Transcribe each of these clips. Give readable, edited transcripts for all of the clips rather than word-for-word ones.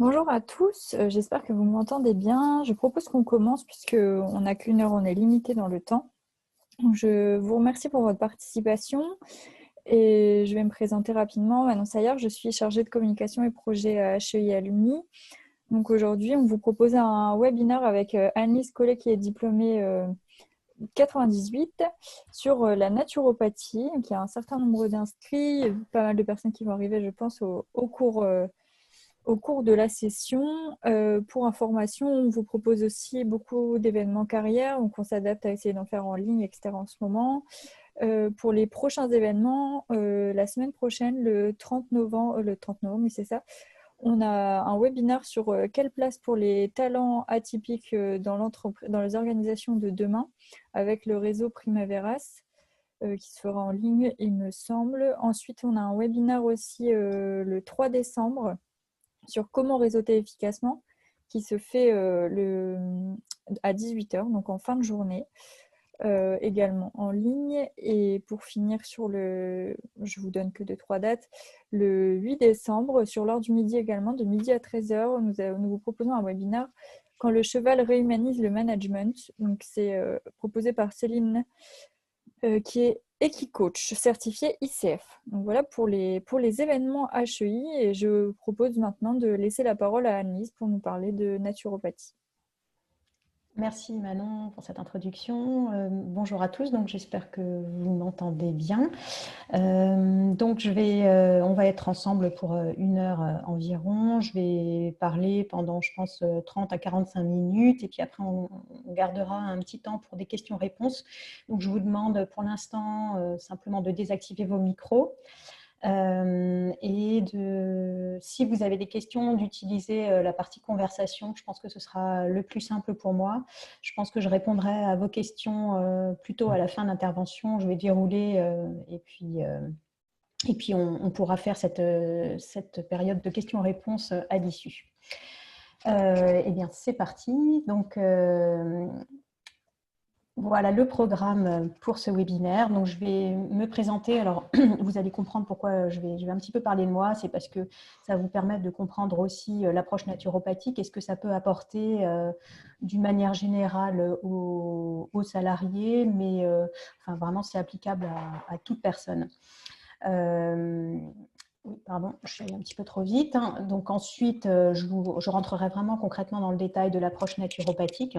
Bonjour à tous, j'espère que vous m'entendez bien. Je propose qu'on commence puisqu'on n'a qu'une heure, on est limité dans le temps. Donc, je vous remercie pour votre participation et je vais me présenter rapidement. Manon Saillard, je suis chargée de communication et projet à HEI Alumni. Donc aujourd'hui, on vous propose un webinaire avec Annelise Collet qui est diplômée 98 sur la naturopathie, qui a un certain nombre d'inscrits, pas mal de personnes qui vont arriver, je pense, au cours de la session. Pour information, on vous propose aussi beaucoup d'événements carrière, donc on s'adapte à essayer d'en faire en ligne, etc. en ce moment. Pour les prochains événements, la semaine prochaine, le 30 novembre, oui, c'est ça, on a un webinaire sur quelle place pour les talents atypiques dans les organisations de demain avec le réseau Primaveras qui se fera en ligne, il me semble. Ensuite, on a un webinaire aussi le 3 décembre sur comment réseauter efficacement, qui se fait à 18 h, donc en fin de journée, également en ligne. Et pour finir je vous donne que 2-3 dates, le 8 décembre, sur l'heure du midi également, de midi à 13 h, nous vous proposons un webinaire quand le cheval réhumanise le management. Donc c'est proposé par Céline qui est Equicoach, certifié ICF. Donc voilà pour les événements HEI et je propose maintenant de laisser la parole à Annelise pour nous parler de naturopathie. Merci Manon pour cette introduction. Bonjour à tous, donc j'espère que vous m'entendez bien. On va être ensemble pour une heure environ. Je vais parler pendant, je pense, 30 à 45 minutes et puis après on gardera un petit temps pour des questions-réponses. Donc je vous demande pour l'instant simplement de désactiver vos micros. Si vous avez des questions, d'utiliser la partie conversation. Je pense que ce sera le plus simple pour moi. Je pense que je répondrai à vos questions plutôt à la fin de l'intervention. Je vais dérouler et puis on pourra faire cette période de questions-réponses à l'issue. Eh bien, c'est parti. Donc, voilà le programme pour ce webinaire. Donc, je vais me présenter. Alors, vous allez comprendre pourquoi je vais un petit peu parler de moi. C'est parce que ça va vous permettre de comprendre aussi l'approche naturopathique et ce que ça peut apporter d'une manière générale aux salariés, mais enfin, vraiment, c'est applicable à toute personne. Oui, pardon, je suis allée un petit peu trop vite. Donc ensuite, je rentrerai vraiment concrètement dans le détail de l'approche naturopathique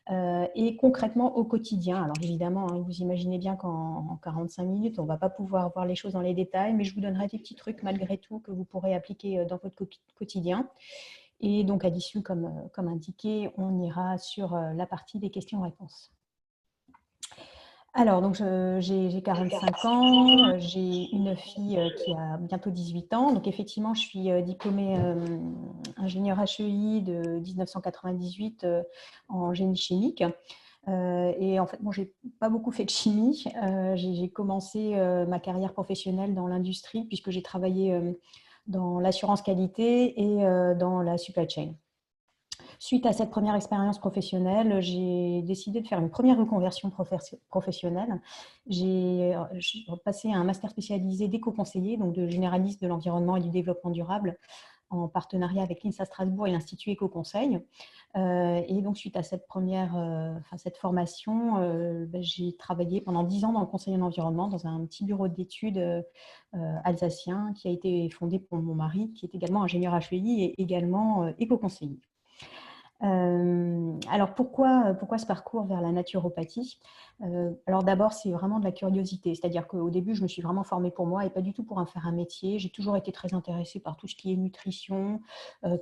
et concrètement au quotidien. Alors évidemment, vous imaginez bien qu'en 45 minutes, on ne va pas pouvoir voir les choses dans les détails, mais je vous donnerai des petits trucs malgré tout que vous pourrez appliquer dans votre quotidien. Et donc à l'issue, comme indiqué, on ira sur la partie des questions-réponses. Alors, donc j'ai 45 ans, j'ai une fille qui a bientôt 18 ans. Donc, effectivement, je suis diplômée ingénieure HEI de 1998 en génie chimique. Et en fait, bon, j'ai pas beaucoup fait de chimie. J'ai commencé ma carrière professionnelle dans l'industrie puisque j'ai travaillé dans l'assurance qualité et dans la supply chain. Suite à cette première expérience professionnelle, j'ai décidé de faire une première reconversion professionnelle. J'ai passé un master spécialisé d'éco-conseiller, donc de généraliste de l'environnement et du développement durable, en partenariat avec l'INSA Strasbourg et l'Institut Éco-Conseil. Et donc, suite à cette cette formation, j'ai travaillé pendant 10 ans dans le conseil en environnement, dans un petit bureau d'études alsacien qui a été fondé pour mon mari, qui est également ingénieur HEI et également éco-conseiller. Alors pourquoi ce parcours vers la naturopathie? Alors d'abord, c'est vraiment de la curiosité, c'est-à-dire qu'au début, je me suis vraiment formée pour moi et pas du tout pour en faire un métier. J'ai toujours été très intéressée par tout ce qui est nutrition,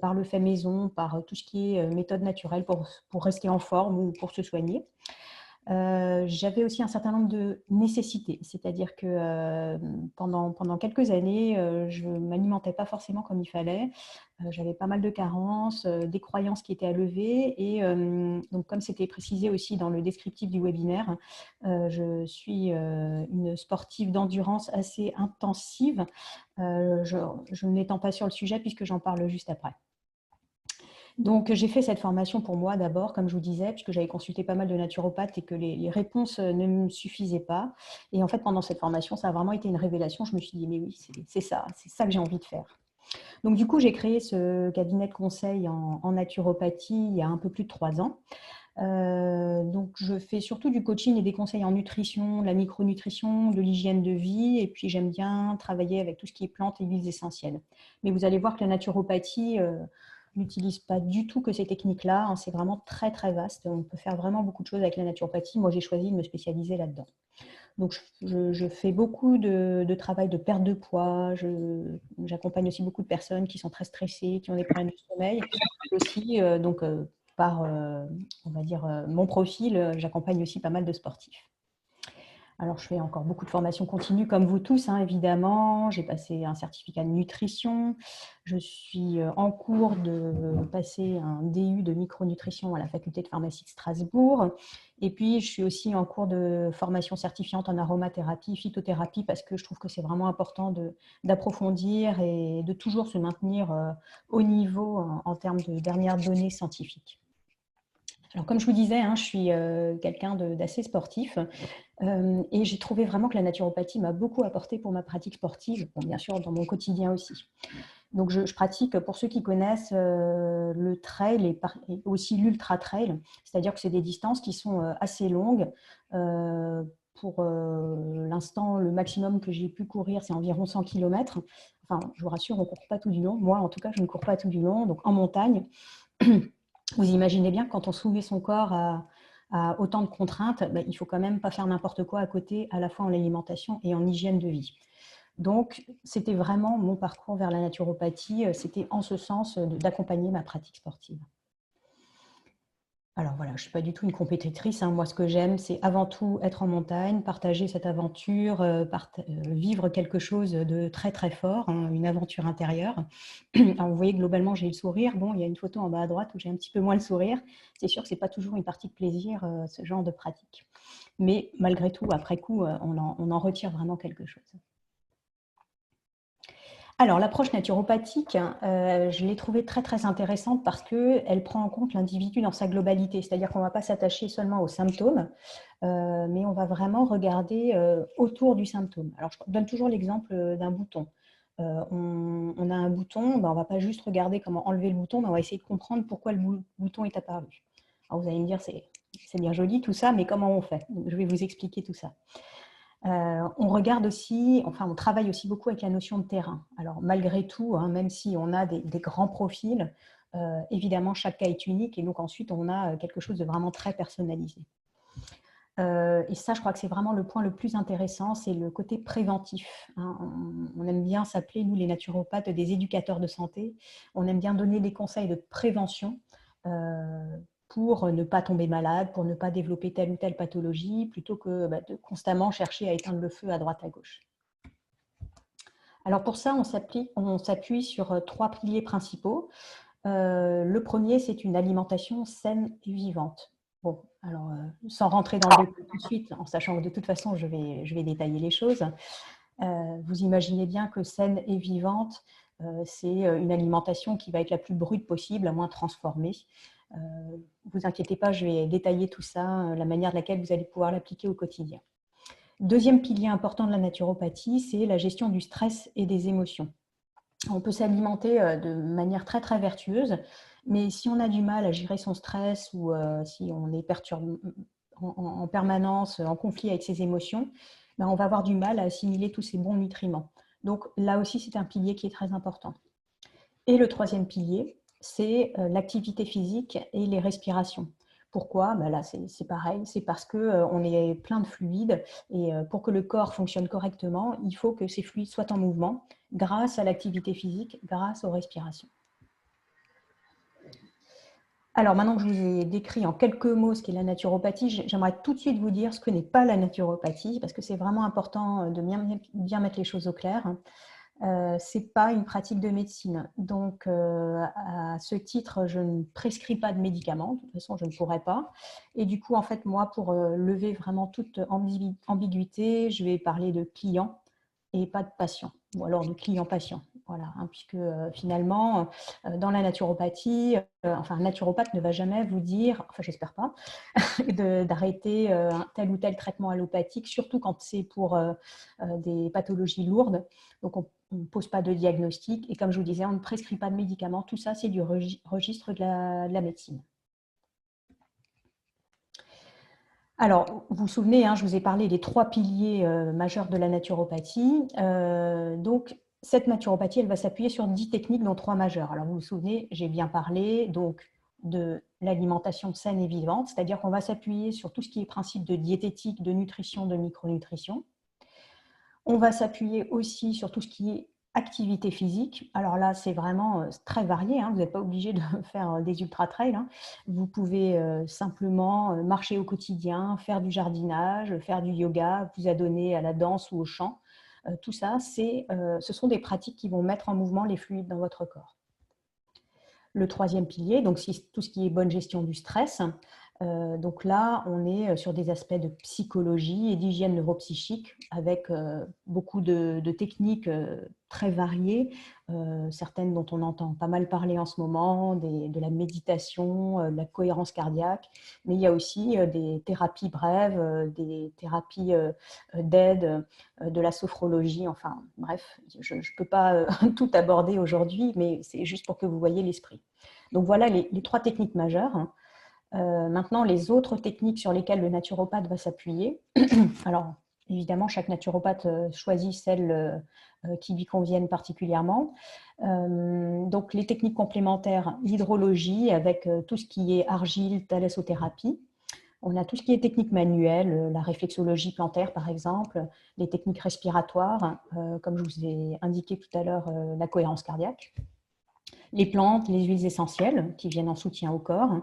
par le fait maison, par tout ce qui est méthode naturelle pour rester en forme ou pour se soigner. J'avais aussi un certain nombre de nécessités, c'est-à-dire que pendant quelques années, je ne m'alimentais pas forcément comme il fallait. J'avais pas mal de carences, des croyances qui étaient à lever. Et donc, comme c'était précisé aussi dans le descriptif du webinaire, je suis une sportive d'endurance assez intensive. Je n'étends pas sur le sujet puisque j'en parle juste après. Donc, j'ai fait cette formation pour moi d'abord, comme je vous disais, puisque j'avais consulté pas mal de naturopathes et que les réponses ne me suffisaient pas. Et en fait, pendant cette formation, ça a vraiment été une révélation. Je me suis dit, mais oui, c'est ça que j'ai envie de faire. Donc, du coup, j'ai créé ce cabinet de conseil en naturopathie il y a un peu plus de 3 ans. Donc, je fais surtout du coaching et des conseils en nutrition, de la micronutrition, de l'hygiène de vie, et puis j'aime bien travailler avec tout ce qui est plantes et huiles essentielles. Mais vous allez voir que la naturopathie n'utilise pas du tout que ces techniques-là, hein. C'est vraiment très, très vaste. On peut faire vraiment beaucoup de choses avec la naturopathie. Moi, j'ai choisi de me spécialiser là-dedans. Donc, je fais beaucoup de travail de perte de poids. J'accompagne aussi beaucoup de personnes qui sont très stressées, qui ont des problèmes de sommeil. Aussi, par, on va dire, mon profil, j'accompagne aussi pas mal de sportifs. Alors, je fais encore beaucoup de formations continues, comme vous tous, hein, évidemment. J'ai passé un certificat de nutrition. Je suis en cours de passer un DU de micronutrition à la faculté de pharmacie de Strasbourg. Et puis, je suis aussi en cours de formation certifiante en aromathérapie, phytothérapie, parce que je trouve que c'est vraiment important d'approfondir et de toujours se maintenir au niveau en termes de dernières données scientifiques. Alors, comme je vous disais, hein, je suis quelqu'un d'assez sportif et j'ai trouvé vraiment que la naturopathie m'a beaucoup apporté pour ma pratique sportive, bon, bien sûr dans mon quotidien aussi. Donc, je pratique, pour ceux qui connaissent, le trail et aussi l'ultra trail, c'est-à-dire que c'est des distances qui sont assez longues. Pour l'instant, le maximum que j'ai pu courir, c'est environ 100 km. Enfin, je vous rassure, on ne court pas tout du long. Moi, en tout cas, je ne cours pas tout du long, donc en montagne. Vous imaginez bien que quand on soumet son corps à autant de contraintes, il ne faut quand même pas faire n'importe quoi à côté, à la fois en alimentation et en hygiène de vie. Donc, c'était vraiment mon parcours vers la naturopathie, c'était en ce sens d'accompagner ma pratique sportive. Alors voilà, je ne suis pas du tout une compétitrice, hein. Moi, ce que j'aime, c'est avant tout être en montagne, partager cette aventure, vivre quelque chose de très très fort, hein, une aventure intérieure. Alors, vous voyez, globalement, j'ai le sourire. Bon, il y a une photo en bas à droite où j'ai un petit peu moins le sourire. C'est sûr que ce n'est pas toujours une partie de plaisir, ce genre de pratique. Mais malgré tout, après coup, on en retire vraiment quelque chose. Alors, l'approche naturopathique, je l'ai trouvée très, très intéressante parce qu'elle prend en compte l'individu dans sa globalité. C'est-à-dire qu'on ne va pas s'attacher seulement aux symptômes, mais on va vraiment regarder autour du symptôme. Alors, je donne toujours l'exemple d'un bouton. On a un bouton, on ne va pas juste regarder comment enlever le bouton, mais on va essayer de comprendre pourquoi le bouton est apparu. Alors, vous allez me dire, c'est bien joli tout ça, mais comment on fait? Donc, je vais vous expliquer tout ça. On regarde aussi, enfin on travaille aussi beaucoup avec la notion de terrain. Alors malgré tout, hein, même si on a des grands profils, évidemment chaque cas est unique et donc ensuite on a quelque chose de vraiment très personnalisé. Et ça, je crois que c'est vraiment le point le plus intéressant, c'est le côté préventif, hein. On aime bien s'appeler, nous les naturopathes, des éducateurs de santé. On aime bien donner des conseils de prévention pour ne pas tomber malade, pour ne pas développer telle ou telle pathologie, plutôt que de constamment chercher à éteindre le feu à droite à gauche. Alors pour ça, on s'appuie sur 3 piliers principaux. Le premier, c'est une alimentation saine et vivante. Bon, alors sans rentrer dans le détail tout de suite, en sachant que de toute façon, je vais détailler les choses. Vous imaginez bien que saine et vivante, c'est une alimentation qui va être la plus brute possible, la moins transformée. Vous inquiétez pas, je vais détailler tout ça, la manière de laquelle vous allez pouvoir l'appliquer au quotidien. Deuxième pilier important de la naturopathie, c'est la gestion du stress et des émotions. On peut s'alimenter de manière très très vertueuse, mais si on a du mal à gérer son stress ou si on est perturbé en permanence, en conflit avec ses émotions, on va avoir du mal à assimiler tous ces bons nutriments. Donc là aussi, c'est un pilier qui est très important. Et le troisième pilier, c'est l'activité physique et les respirations. Pourquoi? Là, c'est pareil, c'est parce qu'on est plein de fluides et pour que le corps fonctionne correctement, il faut que ces fluides soient en mouvement grâce à l'activité physique, grâce aux respirations. Alors maintenant que je vous ai décrit en quelques mots ce qu'est la naturopathie, j'aimerais tout de suite vous dire ce que n'est pas la naturopathie, parce que c'est vraiment important de bien mettre les choses au clair. Ce n'est pas une pratique de médecine. Donc, à ce titre, je ne prescris pas de médicaments. De toute façon, je ne pourrais pas. Et du coup, en fait, moi, pour lever vraiment toute ambiguïté, je vais parler de clients et pas de patients. Ou alors de clients-patients. Voilà, hein, puisque finalement, dans la naturopathie, enfin, un naturopathe ne va jamais vous dire, enfin, j'espère pas, d'arrêter tel ou tel traitement allopathique, surtout quand c'est pour des pathologies lourdes. Donc, on ne pose pas de diagnostic. Et comme je vous disais, on ne prescrit pas de médicaments. Tout ça, c'est du registre de la médecine. Alors, vous vous souvenez, hein, je vous ai parlé des 3 piliers majeurs de la naturopathie. Donc, cette naturopathie, elle va s'appuyer sur 10 techniques, dont 3 majeures. Alors, vous vous souvenez, j'ai bien parlé donc, de l'alimentation saine et vivante, c'est-à-dire qu'on va s'appuyer sur tout ce qui est principe de diététique, de nutrition, de micronutrition. On va s'appuyer aussi sur tout ce qui est activité physique. Alors là, c'est vraiment très varié, hein. Vous n'êtes pas obligé de faire des ultra-trails, hein. Vous pouvez simplement marcher au quotidien, faire du jardinage, faire du yoga, vous adonner à la danse ou au chant. Tout ça, ce sont des pratiques qui vont mettre en mouvement les fluides dans votre corps. Le 3e pilier, donc c'est tout ce qui est bonne gestion du stress. Donc là, on est sur des aspects de psychologie et d'hygiène neuropsychique avec beaucoup de techniques très variées, certaines dont on entend pas mal parler en ce moment, de la méditation, de la cohérence cardiaque, mais il y a aussi des thérapies brèves, des thérapies d'aide, de la sophrologie, enfin bref, je ne peux pas tout aborder aujourd'hui, mais c'est juste pour que vous voyez l'esprit. Donc voilà les 3 techniques majeures. Maintenant, les autres techniques sur lesquelles le naturopathe va s'appuyer. Alors, évidemment, chaque naturopathe choisit celles qui lui conviennent particulièrement. Donc, les techniques complémentaires, l'hydrologie avec tout ce qui est argile, thalassothérapie. On a tout ce qui est technique manuelle, la réflexologie plantaire par exemple, les techniques respiratoires, comme je vous ai indiqué tout à l'heure, la cohérence cardiaque. Les plantes, les huiles essentielles qui viennent en soutien au corps.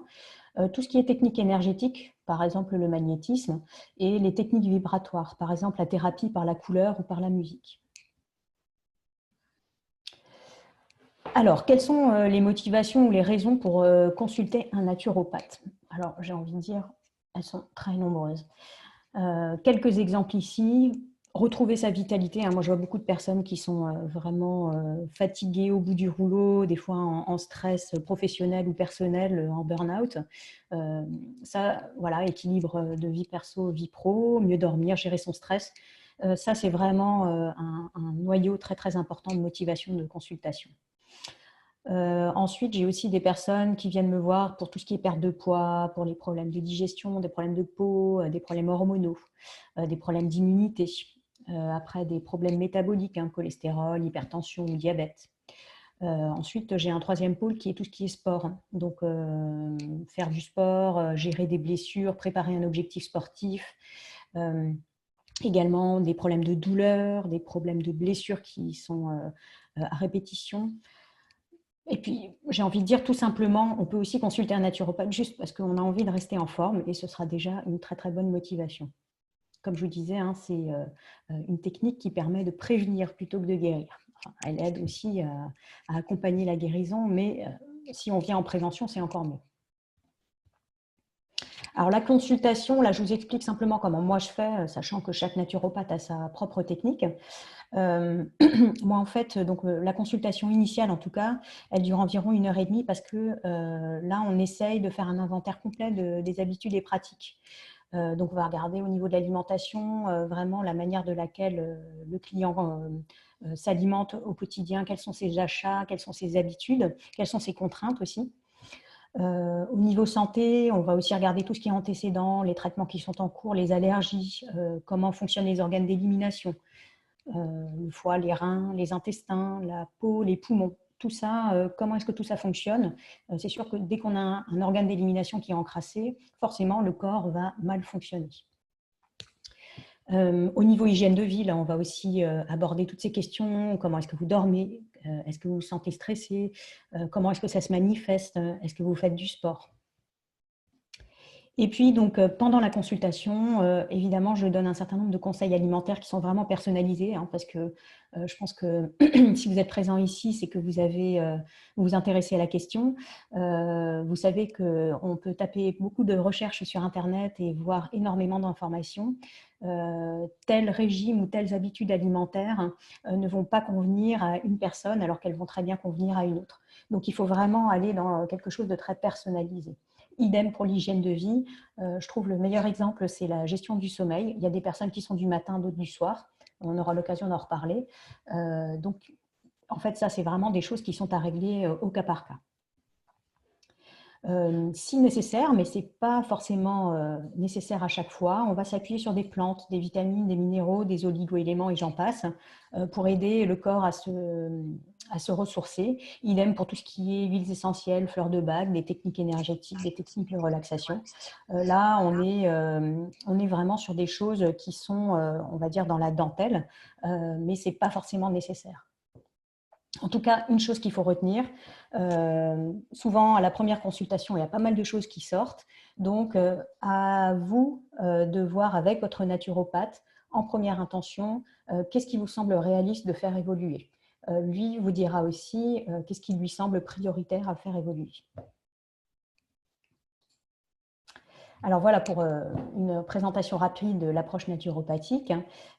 Tout ce qui est technique énergétique, par exemple le magnétisme, et les techniques vibratoires, par exemple la thérapie par la couleur ou par la musique. Alors, quelles sont les motivations ou les raisons pour consulter un naturopathe? Alors, j'ai envie de dire, elles sont très nombreuses. Quelques exemples ici. Retrouver sa vitalité. Moi, je vois beaucoup de personnes qui sont vraiment fatiguées au bout du rouleau, des fois en stress professionnel ou personnel, en burn-out. Ça, voilà, équilibre de vie perso, vie pro, mieux dormir, gérer son stress. Ça, c'est vraiment un noyau très, très important de motivation de consultation. Ensuite, j'ai aussi des personnes qui viennent me voir pour tout ce qui est perte de poids, pour les problèmes de digestion, des problèmes de peau, des problèmes hormonaux, des problèmes d'immunité, après des problèmes métaboliques, hein, cholestérol, hypertension ou diabète. Ensuite, j'ai un 3e pôle qui est tout ce qui est sport. Donc, faire du sport, gérer des blessures, préparer un objectif sportif. Également des problèmes de douleur, des problèmes de blessures qui sont à répétition. Et puis, j'ai envie de dire tout simplement, on peut aussi consulter un naturopathe juste parce qu'on a envie de rester en forme et ce sera déjà une très très bonne motivation. Comme je vous disais, hein, c'est une technique qui permet de prévenir plutôt que de guérir. Enfin, elle aide aussi à accompagner la guérison, mais si on vient en prévention, c'est encore mieux. Alors la consultation, là je vous explique simplement comment moi je fais, sachant que chaque naturopathe a sa propre technique. Moi en fait, donc, la consultation initiale en tout cas, elle dure environ 1h30 parce que là on essaye de faire un inventaire complet des habitudes et pratiques. Donc on va regarder au niveau de l'alimentation vraiment la manière de laquelle le client s'alimente au quotidien, quels sont ses achats, quelles sont ses habitudes, quelles sont ses contraintes aussi. Au niveau santé, on va aussi regarder tout ce qui est antécédent, les traitements qui sont en cours, les allergies, comment fonctionnent les organes d'élimination, le foie, les reins, les intestins, la peau, les poumons. Tout ça, comment est-ce que tout ça fonctionne? C'est sûr que dès qu'on a un organe d'élimination qui est encrassé, forcément, le corps va mal fonctionner. Au niveau hygiène de vie, là, on va aussi aborder toutes ces questions. Comment est-ce que vous dormez? Est-ce que vous vous sentez stressé? Comment est-ce que ça se manifeste? Est-ce que vous faites du sport? Et puis, donc, pendant la consultation, évidemment, je donne un certain nombre de conseils alimentaires qui sont vraiment personnalisés, hein, parce que je pense que si vous êtes présent ici, c'est que vous vous intéressez à la question. Vous savez qu'on peut taper beaucoup de recherches sur Internet et voir énormément d'informations. Tel régime ou telles habitudes alimentaires ne vont pas convenir à une personne alors qu'elles vont très bien convenir à une autre. Donc, il faut vraiment aller dans quelque chose de très personnalisé. Idem pour l'hygiène de vie. Je trouve le meilleur exemple, c'est la gestion du sommeil. Il y a des personnes qui sont du matin, d'autres du soir. On aura l'occasion d'en reparler. Donc, en fait, ça, c'est vraiment des choses qui sont à régler au cas par cas. Si nécessaire, mais ce n'est pas forcément nécessaire à chaque fois, on va s'appuyer sur des plantes, des vitamines, des minéraux, des oligo-éléments et j'en passe, pour aider le corps à se ressourcer. Idem pour tout ce qui est huiles essentielles, fleurs de bague, des techniques énergétiques, des techniques de relaxation. Là, on est vraiment sur des choses qui sont, on va dire, dans la dentelle, mais ce n'est pas forcément nécessaire. En tout cas, une chose qu'il faut retenir, souvent à la première consultation, il y a pas mal de choses qui sortent. Donc, à vous de voir avec votre naturopathe, en première intention, qu'est-ce qui vous semble réaliste de faire évoluer. Lui vous dira aussi qu'est-ce qui lui semble prioritaire à faire évoluer. Alors voilà pour une présentation rapide de l'approche naturopathique.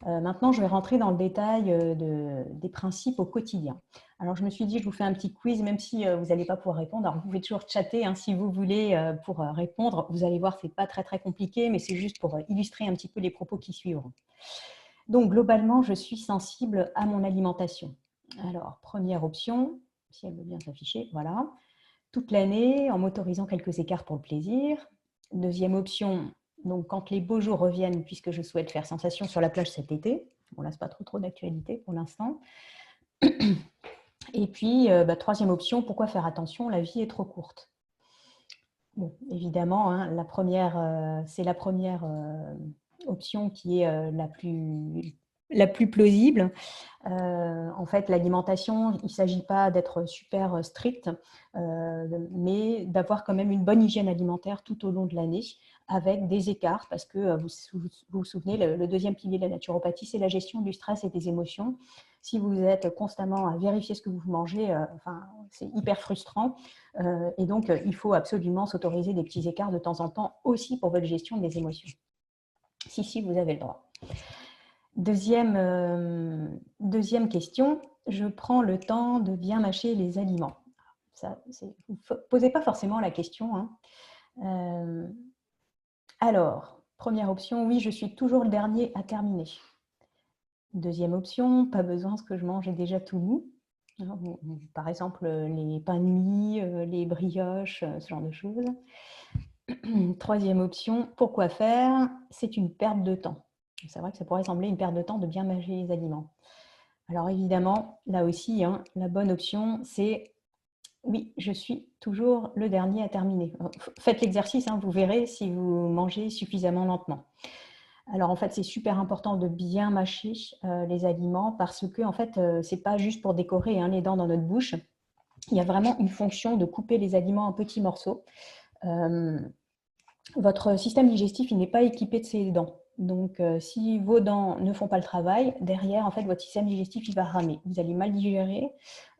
Maintenant, je vais rentrer dans le détail des principes au quotidien. Alors, je me suis dit, je vous fais un petit quiz, même si vous n'allez pas pouvoir répondre. Alors, vous pouvez toujours chatter hein, si vous voulez pour répondre. Vous allez voir, ce n'est pas très, très compliqué, mais c'est juste pour illustrer un petit peu les propos qui suivront. Donc, globalement, je suis sensible à mon alimentation. Alors, première option, si elle veut bien s'afficher, voilà. Toute l'année, en m'autorisant quelques écarts pour le plaisir. Deuxième option, donc quand les beaux jours reviennent, puisque je souhaite faire sensation sur la plage cet été. Bon, là, ce n'est pas trop d'actualité pour l'instant. Et puis, troisième option, pourquoi faire attention? La vie est trop courte. Bon, évidemment, hein, c'est la première option qui est la plus plausible. En fait, l'alimentation, il ne s'agit pas d'être super strict, mais d'avoir quand même une bonne hygiène alimentaire tout au long de l'année, avec des écarts, parce que vous souvenez, le deuxième pilier de la naturopathie, c'est la gestion du stress et des émotions. Si vous êtes constamment à vérifier ce que vous mangez, c'est hyper frustrant. Et donc, il faut absolument s'autoriser des petits écarts de temps en temps, aussi pour votre gestion des émotions. Si, vous avez le droit. Deuxième question, je prends le temps de bien mâcher les aliments. Vous ne posez pas forcément la question. Hein. Alors, première option, oui, je suis toujours le dernier à terminer. Deuxième option, pas besoin, ce que je mange est déjà tout mou. Par exemple, les pains de mie, les brioches, ce genre de choses. Troisième option, pourquoi faire? C'est une perte de temps. C'est vrai que ça pourrait sembler une perte de temps de bien mâcher les aliments. Alors évidemment, là aussi, hein, la bonne option, c'est oui, je suis toujours le dernier à terminer. Faites l'exercice, hein, vous verrez si vous mangez suffisamment lentement. Alors en fait, c'est super important de bien mâcher les aliments parce que en fait, c'est pas juste pour décorer hein, les dents dans notre bouche. Il y a vraiment une fonction de couper les aliments en petits morceaux. Votre système digestif, il n'est pas équipé de ces dents. Donc, si vos dents ne font pas le travail, derrière, en fait, votre système digestif, il va ramer. Vous allez mal digérer,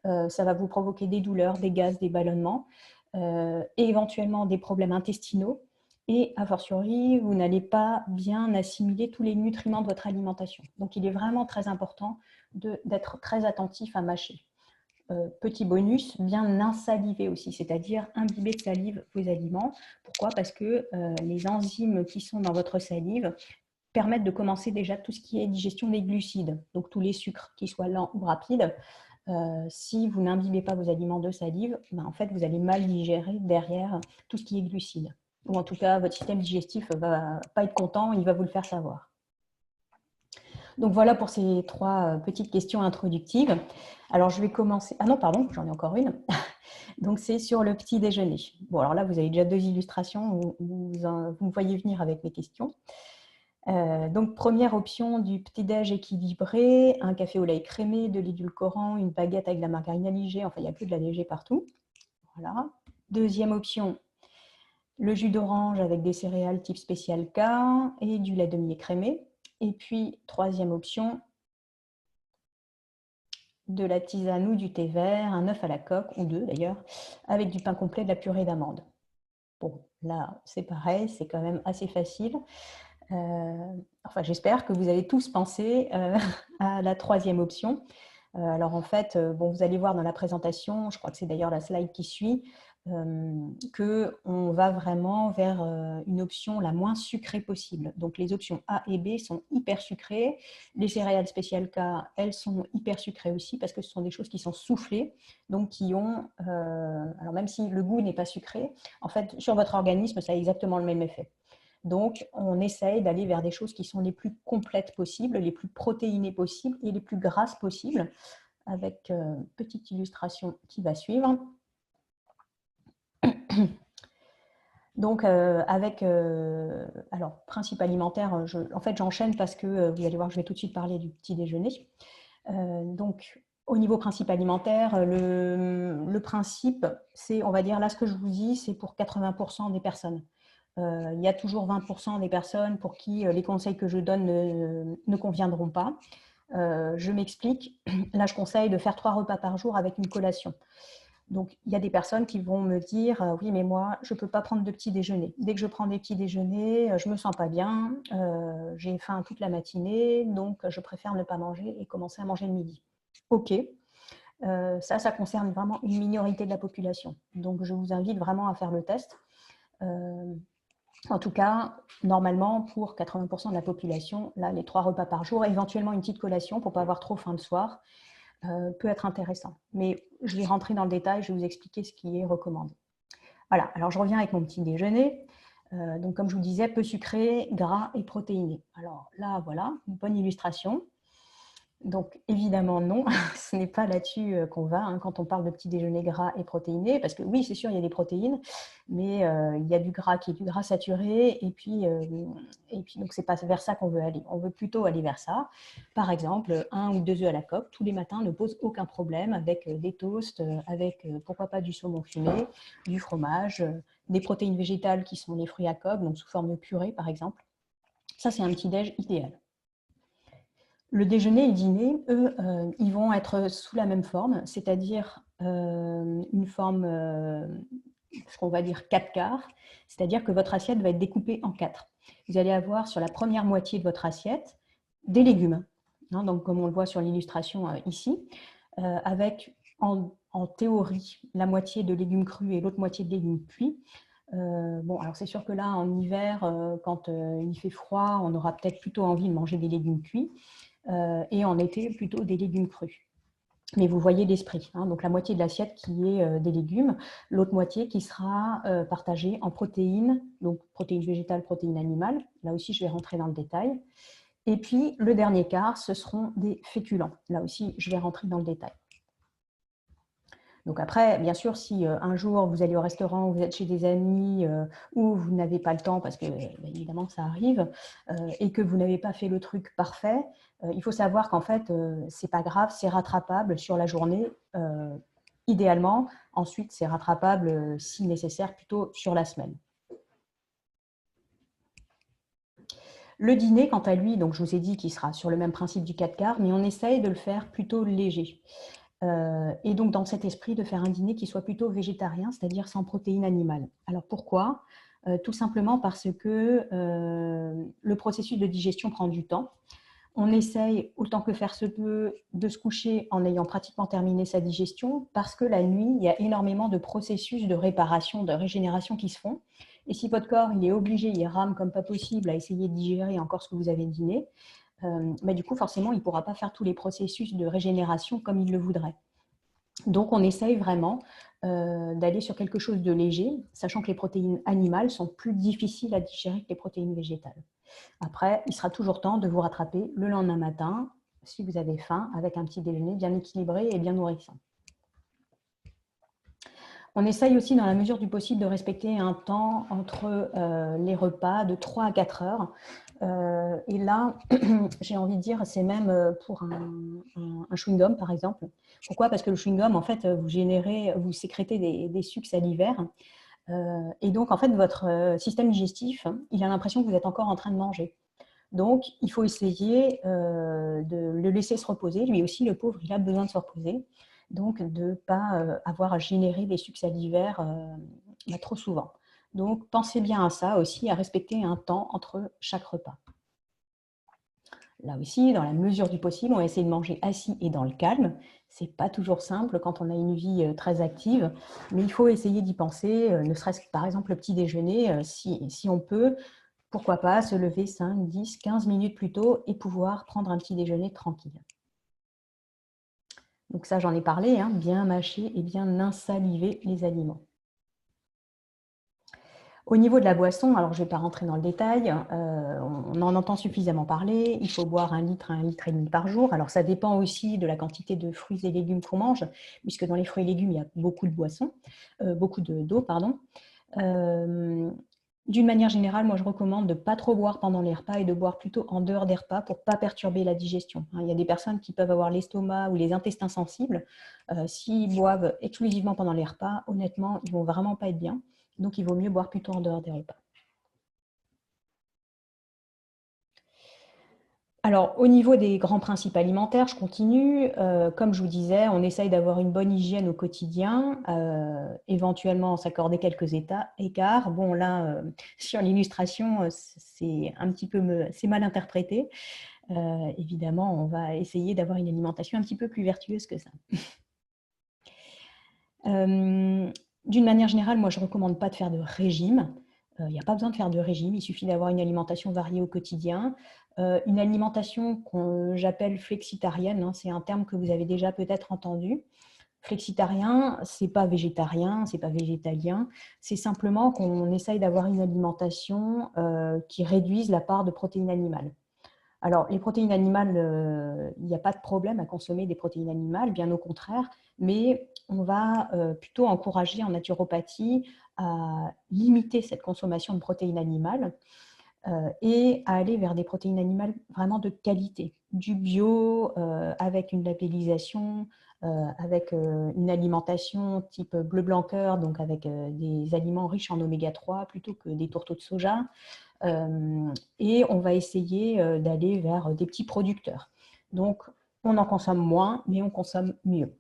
ça va vous provoquer des douleurs, des gaz, des ballonnements, et éventuellement des problèmes intestinaux. Et a fortiori, vous n'allez pas bien assimiler tous les nutriments de votre alimentation. Donc, il est vraiment très important d'être très attentif à mâcher. Petit bonus, bien insaliver aussi, c'est-à-dire imbiber de salive vos aliments. Pourquoi? Parce que les enzymes qui sont dans votre salive permettent de commencer déjà tout ce qui est digestion des glucides, donc tous les sucres, qu'ils soient lents ou rapides. Si vous n'imbibez pas vos aliments de salive, en fait, vous allez mal digérer derrière tout ce qui est glucides. Ou en tout cas, votre système digestif ne va pas être content, il va vous le faire savoir. Donc voilà pour ces trois petites questions introductives. Alors je vais commencer… Ah non, pardon, j'en ai encore une. Donc c'est sur le petit déjeuner. Bon, alors là, vous avez déjà deux illustrations où vous me voyez venir avec mes questions. Donc première option du petit-déj équilibré, un café au lait crémé, de l'édulcorant, une baguette avec de la margarine allégée, enfin il n'y a plus de l'allégé partout. Voilà. Deuxième option, le jus d'orange avec des céréales type spécial K et du lait demi-écrémé. Et puis, troisième option, de la tisane ou du thé vert, un œuf à la coque, ou deux d'ailleurs, avec du pain complet, de la purée d'amande. Bon, là, c'est pareil, c'est quand même assez facile. Enfin, j'espère que vous avez tous pensé à la troisième option. Alors en fait, bon, vous allez voir dans la présentation, je crois que c'est d'ailleurs la slide qui suit, qu'on va vraiment vers une option la moins sucrée possible. Donc les options A et B sont hyper sucrées. Les céréales spéciales K, elles sont hyper sucrées aussi parce que ce sont des choses qui sont soufflées, donc qui ont, alors même si le goût n'est pas sucré, en fait, sur votre organisme, ça a exactement le même effet. Donc, on essaye d'aller vers des choses qui sont les plus complètes possibles, les plus protéinées possibles et les plus grasses possibles, avec une petite illustration qui va suivre. Donc, avec, alors, principe alimentaire, en fait, j'enchaîne parce que vous allez voir, je vais tout de suite parler du petit déjeuner. Donc, au niveau principe alimentaire, le principe, c'est, on va dire, là, ce que je vous dis, c'est pour 80% des personnes. Il y a toujours 20% des personnes pour qui les conseils que je donne ne conviendront pas. Je m'explique. Là, je conseille de faire 3 repas par jour avec une collation. Donc, il y a des personnes qui vont me dire « Oui, mais moi, je ne peux pas prendre de petit déjeuner. Dès que je prends des petits déjeuners, je ne me sens pas bien, j'ai faim toute la matinée, donc je préfère ne pas manger et commencer à manger le midi. » Ok, ça concerne vraiment une minorité de la population. Donc, je vous invite vraiment à faire le test. En tout cas, normalement, pour 80% de la population, là, les 3 repas par jour, éventuellement une petite collation pour ne pas avoir trop faim le soir, peut être intéressant. Mais je vais rentrer dans le détail, je vais vous expliquer ce qui est recommandé. Voilà, alors je reviens avec mon petit déjeuner. Donc, comme je vous disais, peu sucré, gras et protéiné. Alors là, voilà, une bonne illustration. Donc, évidemment, non, ce n'est pas là-dessus qu'on va quand on parle de petit déjeuner gras et protéiné, parce que oui, c'est sûr, il y a des protéines, mais il y a du gras qui est du gras saturé, et puis donc, c'est pas vers ça qu'on veut aller. On veut plutôt aller vers ça. Par exemple, 1 ou 2 œufs à la coque, tous les matins, ne pose aucun problème, avec des toasts, avec pourquoi pas du saumon fumé, du fromage, des protéines végétales qui sont les fruits à coque, donc sous forme de purée, par exemple. Ça, c'est un petit déj idéal. Le déjeuner et le dîner, eux, ils vont être sous la même forme, c'est-à-dire une forme, ce qu'on va dire 4 quarts, c'est-à-dire que votre assiette va être découpée en 4. Vous allez avoir sur la première moitié de votre assiette des légumes, hein, donc comme on le voit sur l'illustration ici, avec en théorie la moitié de légumes crus et l'autre moitié de légumes cuits. Bon, alors c'est sûr que là, en hiver, quand il fait froid, on aura peut-être plutôt envie de manger des légumes cuits. Et en été, plutôt des légumes crus. Mais vous voyez l'esprit, hein, donc la moitié de l'assiette qui est des légumes, l'autre moitié qui sera partagée en protéines, donc protéines végétales, protéines animales. Là aussi, je vais rentrer dans le détail. Et puis, le dernier quart, ce seront des féculents. Là aussi, je vais rentrer dans le détail. Donc après, bien sûr, si un jour vous allez au restaurant, vous êtes chez des amis ou vous n'avez pas le temps, parce que évidemment ça arrive, et que vous n'avez pas fait le truc parfait, il faut savoir qu'en fait, c'est pas grave, c'est rattrapable sur la journée, idéalement. Ensuite, c'est rattrapable, si nécessaire, plutôt sur la semaine. Le dîner, quant à lui, donc je vous ai dit qu'il sera sur le même principe du 4 quarts, mais on essaye de le faire plutôt léger. Et donc, dans cet esprit, de faire un dîner qui soit plutôt végétarien, c'est-à-dire sans protéines animales. Alors, pourquoi ? Tout simplement parce que le processus de digestion prend du temps. On essaye, autant que faire se peut, de se coucher en ayant pratiquement terminé sa digestion, parce que la nuit, il y a énormément de processus de réparation, de régénération qui se font. Et si votre corps il est obligé, il rame comme pas possible à essayer de digérer encore ce que vous avez dîné, mais du coup, forcément, il ne pourra pas faire tous les processus de régénération comme il le voudrait. Donc, on essaye vraiment d'aller sur quelque chose de léger, sachant que les protéines animales sont plus difficiles à digérer que les protéines végétales. Après, il sera toujours temps de vous rattraper le lendemain matin, si vous avez faim, avec un petit déjeuner bien équilibré et bien nourrissant. On essaye aussi, dans la mesure du possible, de respecter un temps entre les repas de 3 à 4 heures. Et là, j'ai envie de dire, c'est même pour un chewing-gum, par exemple. Pourquoi ? Parce que le chewing-gum, en fait, vous sécrétez des sucs salivaires Et donc, en fait, votre système digestif, il a l'impression que vous êtes encore en train de manger. Donc, il faut essayer de le laisser se reposer. Lui aussi, le pauvre, il a besoin de se reposer. Donc, de ne pas avoir à générer des sucs salivaires trop souvent. Donc, pensez bien à ça aussi, à respecter un temps entre chaque repas. Là aussi, dans la mesure du possible, on va essayer de manger assis et dans le calme. Ce n'est pas toujours simple quand on a une vie très active, mais il faut essayer d'y penser, ne serait-ce que par exemple le petit déjeuner, si on peut, pourquoi pas se lever 5, 10, 15 minutes plus tôt et pouvoir prendre un petit déjeuner tranquille. Donc ça, j'en ai parlé, hein, bien mâcher et bien insaliver les aliments. Au niveau de la boisson, alors je ne vais pas rentrer dans le détail, on en entend suffisamment parler, il faut boire 1 litre à 1,5 litre par jour. Alors ça dépend aussi de la quantité de fruits et légumes qu'on mange, puisque dans les fruits et légumes, il y a beaucoup de boissons, beaucoup d'eau, pardon. D'une manière générale, moi je recommande de ne pas trop boire pendant les repas et de boire plutôt en dehors des repas pour ne pas perturber la digestion. Il y a des personnes qui peuvent avoir l'estomac ou les intestins sensibles. S'ils boivent exclusivement pendant les repas, honnêtement, ils ne vont vraiment pas être bien. Donc, il vaut mieux boire plutôt en dehors des repas. Alors, au niveau des grands principes alimentaires, je continue. Comme je vous disais, on essaye d'avoir une bonne hygiène au quotidien, éventuellement s'accorder quelques écarts. Bon, là, sur l'illustration, c'est un petit peu c'est mal interprété. Évidemment, on va essayer d'avoir une alimentation un petit peu plus vertueuse que ça. D'une manière générale, moi, je ne recommande pas de faire de régime. Il n'y a pas besoin de faire de régime, il suffit d'avoir une alimentation variée au quotidien. Une alimentation que j'appelle flexitarienne, hein, c'est un terme que vous avez déjà peut-être entendu. Flexitarien, ce n'est pas végétarien, ce n'est pas végétalien, c'est simplement qu'on essaye d'avoir une alimentation qui réduise la part de protéines animales. Alors, les protéines animales, il n'y a pas de problème à consommer des protéines animales, bien au contraire, mais on va plutôt encourager en naturopathie à limiter cette consommation de protéines animales et à aller vers des protéines animales vraiment de qualité, du bio, avec une labellisation, avec une alimentation type bleu blanc cœur, donc avec des aliments riches en oméga 3 plutôt que des tourteaux de soja. Et on va essayer d'aller vers des petits producteurs. Donc, on en consomme moins, mais on consomme mieux.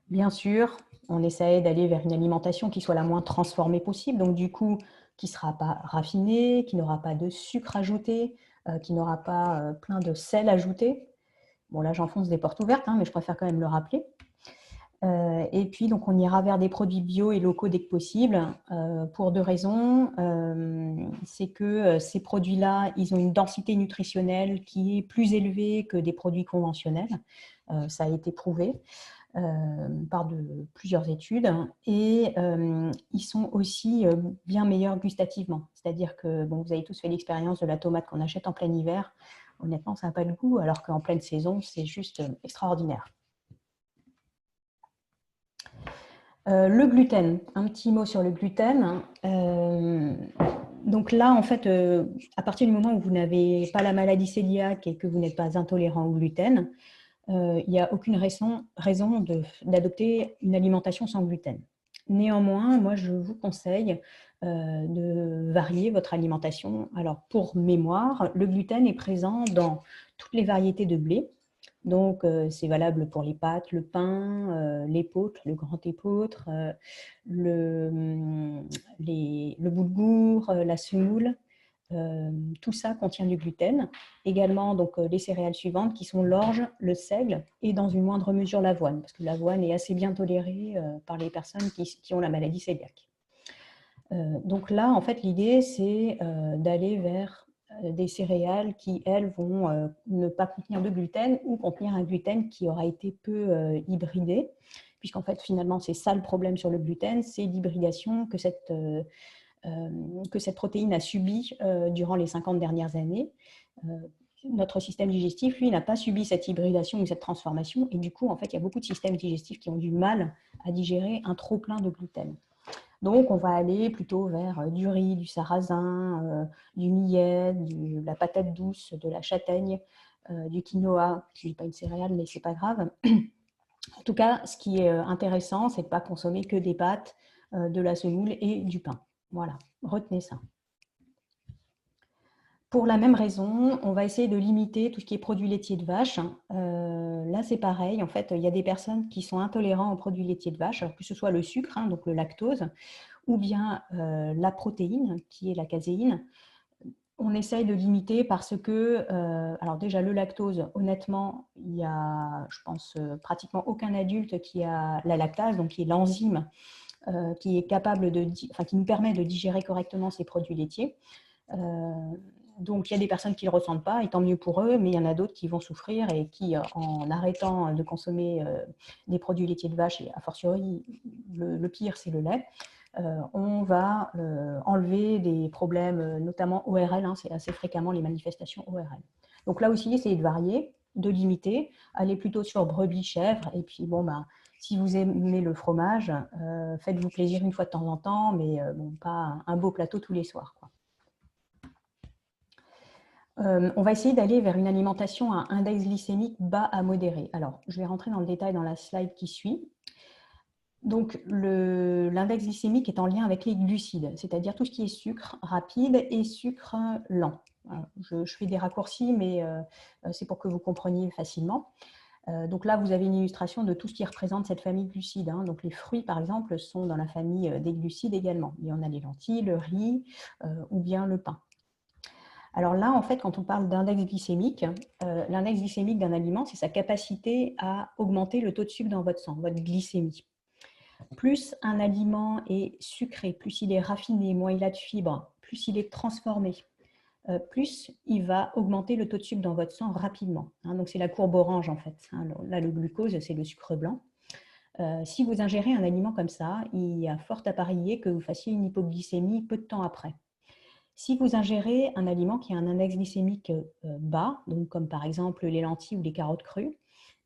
Bien sûr, on essaie d'aller vers une alimentation qui soit la moins transformée possible, donc du coup, qui ne sera pas raffinée, qui n'aura pas de sucre ajouté, qui n'aura pas plein de sel ajouté. Bon, là, j'enfonce des portes ouvertes, hein, mais je préfère quand même le rappeler. Et puis, donc, on ira vers des produits bio et locaux dès que possible pour 2 raisons. C'est que ces produits-là, ils ont une densité nutritionnelle qui est plus élevée que des produits conventionnels. Ça a été prouvé par plusieurs études. Et ils sont aussi bien meilleurs gustativement. C'est-à-dire que bon, vous avez tous fait l'expérience de la tomate qu'on achète en plein hiver. Honnêtement, ça n'a pas de goût, alors qu'en pleine saison, c'est juste extraordinaire. Le gluten, un petit mot sur le gluten. Donc là, en fait, à partir du moment où vous n'avez pas la maladie cœliaque et que vous n'êtes pas intolérant au gluten, il n'y a aucune raison d'adopter une alimentation sans gluten. Néanmoins, moi, je vous conseille de varier votre alimentation. Alors, pour mémoire, le gluten est présent dans toutes les variétés de blé. Donc, c'est valable pour les pâtes, le pain, l'épeautre, le grand épeautre, le boulgour, la semoule. Tout ça contient du gluten. Également, donc, les céréales suivantes qui sont l'orge, le seigle et dans une moindre mesure l'avoine, parce que l'avoine est assez bien tolérée par les personnes qui ont la maladie cœliaque. Donc là, en fait, l'idée, c'est d'aller vers des céréales qui, elles, vont ne pas contenir de gluten ou contenir un gluten qui aura été peu hybridé, puisqu'en fait, finalement, c'est ça le problème sur le gluten, c'est l'hybridation que cette protéine a subie durant les 50 dernières années. Notre système digestif, lui, n'a pas subi cette hybridation ou cette transformation, et du coup, en fait, il y a beaucoup de systèmes digestifs qui ont du mal à digérer un trop-plein de gluten. Donc, on va aller plutôt vers du riz, du sarrasin, du millet, de la patate douce, de la châtaigne, du quinoa, qui n'est pas une céréale, mais ce n'est pas grave. En tout cas, ce qui est intéressant, c'est de ne pas consommer que des pâtes, de la semoule et du pain. Voilà, retenez ça. Pour la même raison, on va essayer de limiter tout ce qui est produits laitiers de vache. Là, c'est pareil. En fait, il y a des personnes qui sont intolérantes aux produits laitiers de vache, que ce soit le sucre, hein, donc le lactose, ou bien la protéine, qui est la caséine. On essaye de limiter parce que, alors déjà le lactose, honnêtement, il y a, je pense, pratiquement aucun adulte qui a la lactase, donc qui est l'enzyme qui est capable de, qui nous permet de digérer correctement ces produits laitiers. Donc, il y a des personnes qui ne le ressentent pas, et tant mieux pour eux, mais il y en a d'autres qui vont souffrir et qui, en arrêtant de consommer des produits laitiers de vache, et a fortiori, le pire, c'est le lait, on va enlever des problèmes, notamment ORL, hein, c'est assez fréquemment les manifestations ORL. Donc là aussi, essayez de varier, de limiter, aller plutôt sur brebis, chèvre, et puis bon, bah, si vous aimez le fromage, faites-vous plaisir une fois de temps en temps, mais bon, pas un beau plateau tous les soirs, quoi. On va essayer d'aller vers une alimentation à index glycémique bas à modéré. Alors, je vais rentrer dans le détail dans la slide qui suit. Donc, l'index glycémique est en lien avec les glucides, c'est-à-dire tout ce qui est sucre rapide et sucre lent. Je fais des raccourcis, mais c'est pour que vous compreniez facilement. Donc là, vous avez une illustration de tout ce qui représente cette famille glucides. Hein. Donc les fruits, par exemple, sont dans la famille des glucides également. Il y en a les lentilles, le riz ou bien le pain. Alors là, en fait, quand on parle d'index glycémique, l'index glycémique d'un aliment, c'est sa capacité à augmenter le taux de sucre dans votre sang, votre glycémie. Plus un aliment est sucré, plus il est raffiné, moins il a de fibres, plus il est transformé, plus il va augmenter le taux de sucre dans votre sang rapidement. Hein, donc, c'est la courbe orange, en fait. Hein, là, le glucose, c'est le sucre blanc. Si vous ingérez un aliment comme ça, il y a fort à parier que vous fassiez une hypoglycémie peu de temps après. Si vous ingérez un aliment qui a un index glycémique bas, donc comme par exemple les lentilles ou les carottes crues,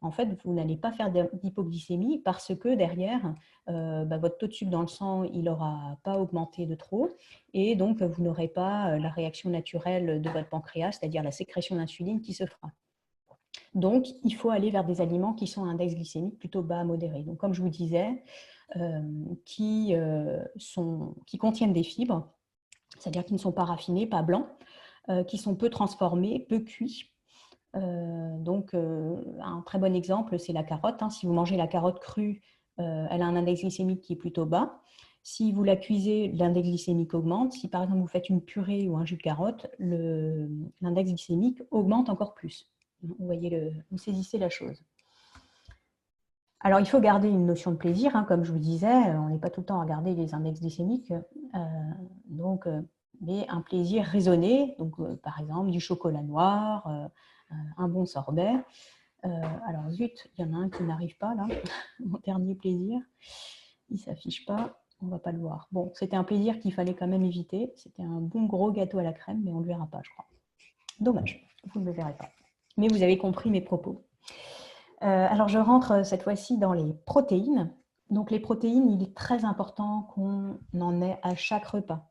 en fait, vous n'allez pas faire d'hypoglycémie parce que derrière, votre taux de sucre dans le sang, il n'aura pas augmenté de trop et donc vous n'aurez pas la réaction naturelle de votre pancréas, c'est-à-dire la sécrétion d'insuline qui se fera. Donc, il faut aller vers des aliments qui sont à index glycémique plutôt bas à modéré. Donc, comme je vous disais, qui contiennent des fibres, c'est-à-dire qui ne sont pas raffinés, pas blancs, qui sont peu transformés, peu cuits. Donc, un très bon exemple, c'est la carotte. Hein. Si vous mangez la carotte crue, elle a un index glycémique qui est plutôt bas. Si vous la cuisez, l'index glycémique augmente. Si par exemple vous faites une purée ou un jus de carotte, l'index glycémique augmente encore plus. Vous saisissez la chose. Alors, il faut garder une notion de plaisir, hein, comme je vous disais, on n'est pas tout le temps à regarder les index glycémiques, mais un plaisir raisonné, donc par exemple du chocolat noir, un bon sorbet. Alors zut, il y en a un qui n'arrive pas là, mon dernier plaisir, il ne s'affiche pas, on ne va pas le voir. Bon, c'était un plaisir qu'il fallait quand même éviter, c'était un bon gros gâteau à la crème, mais on ne le verra pas, je crois. Dommage, vous ne le verrez pas. Mais vous avez compris mes propos. Alors, je rentre cette fois-ci dans les protéines. Donc, les protéines, il est très important qu'on en ait à chaque repas.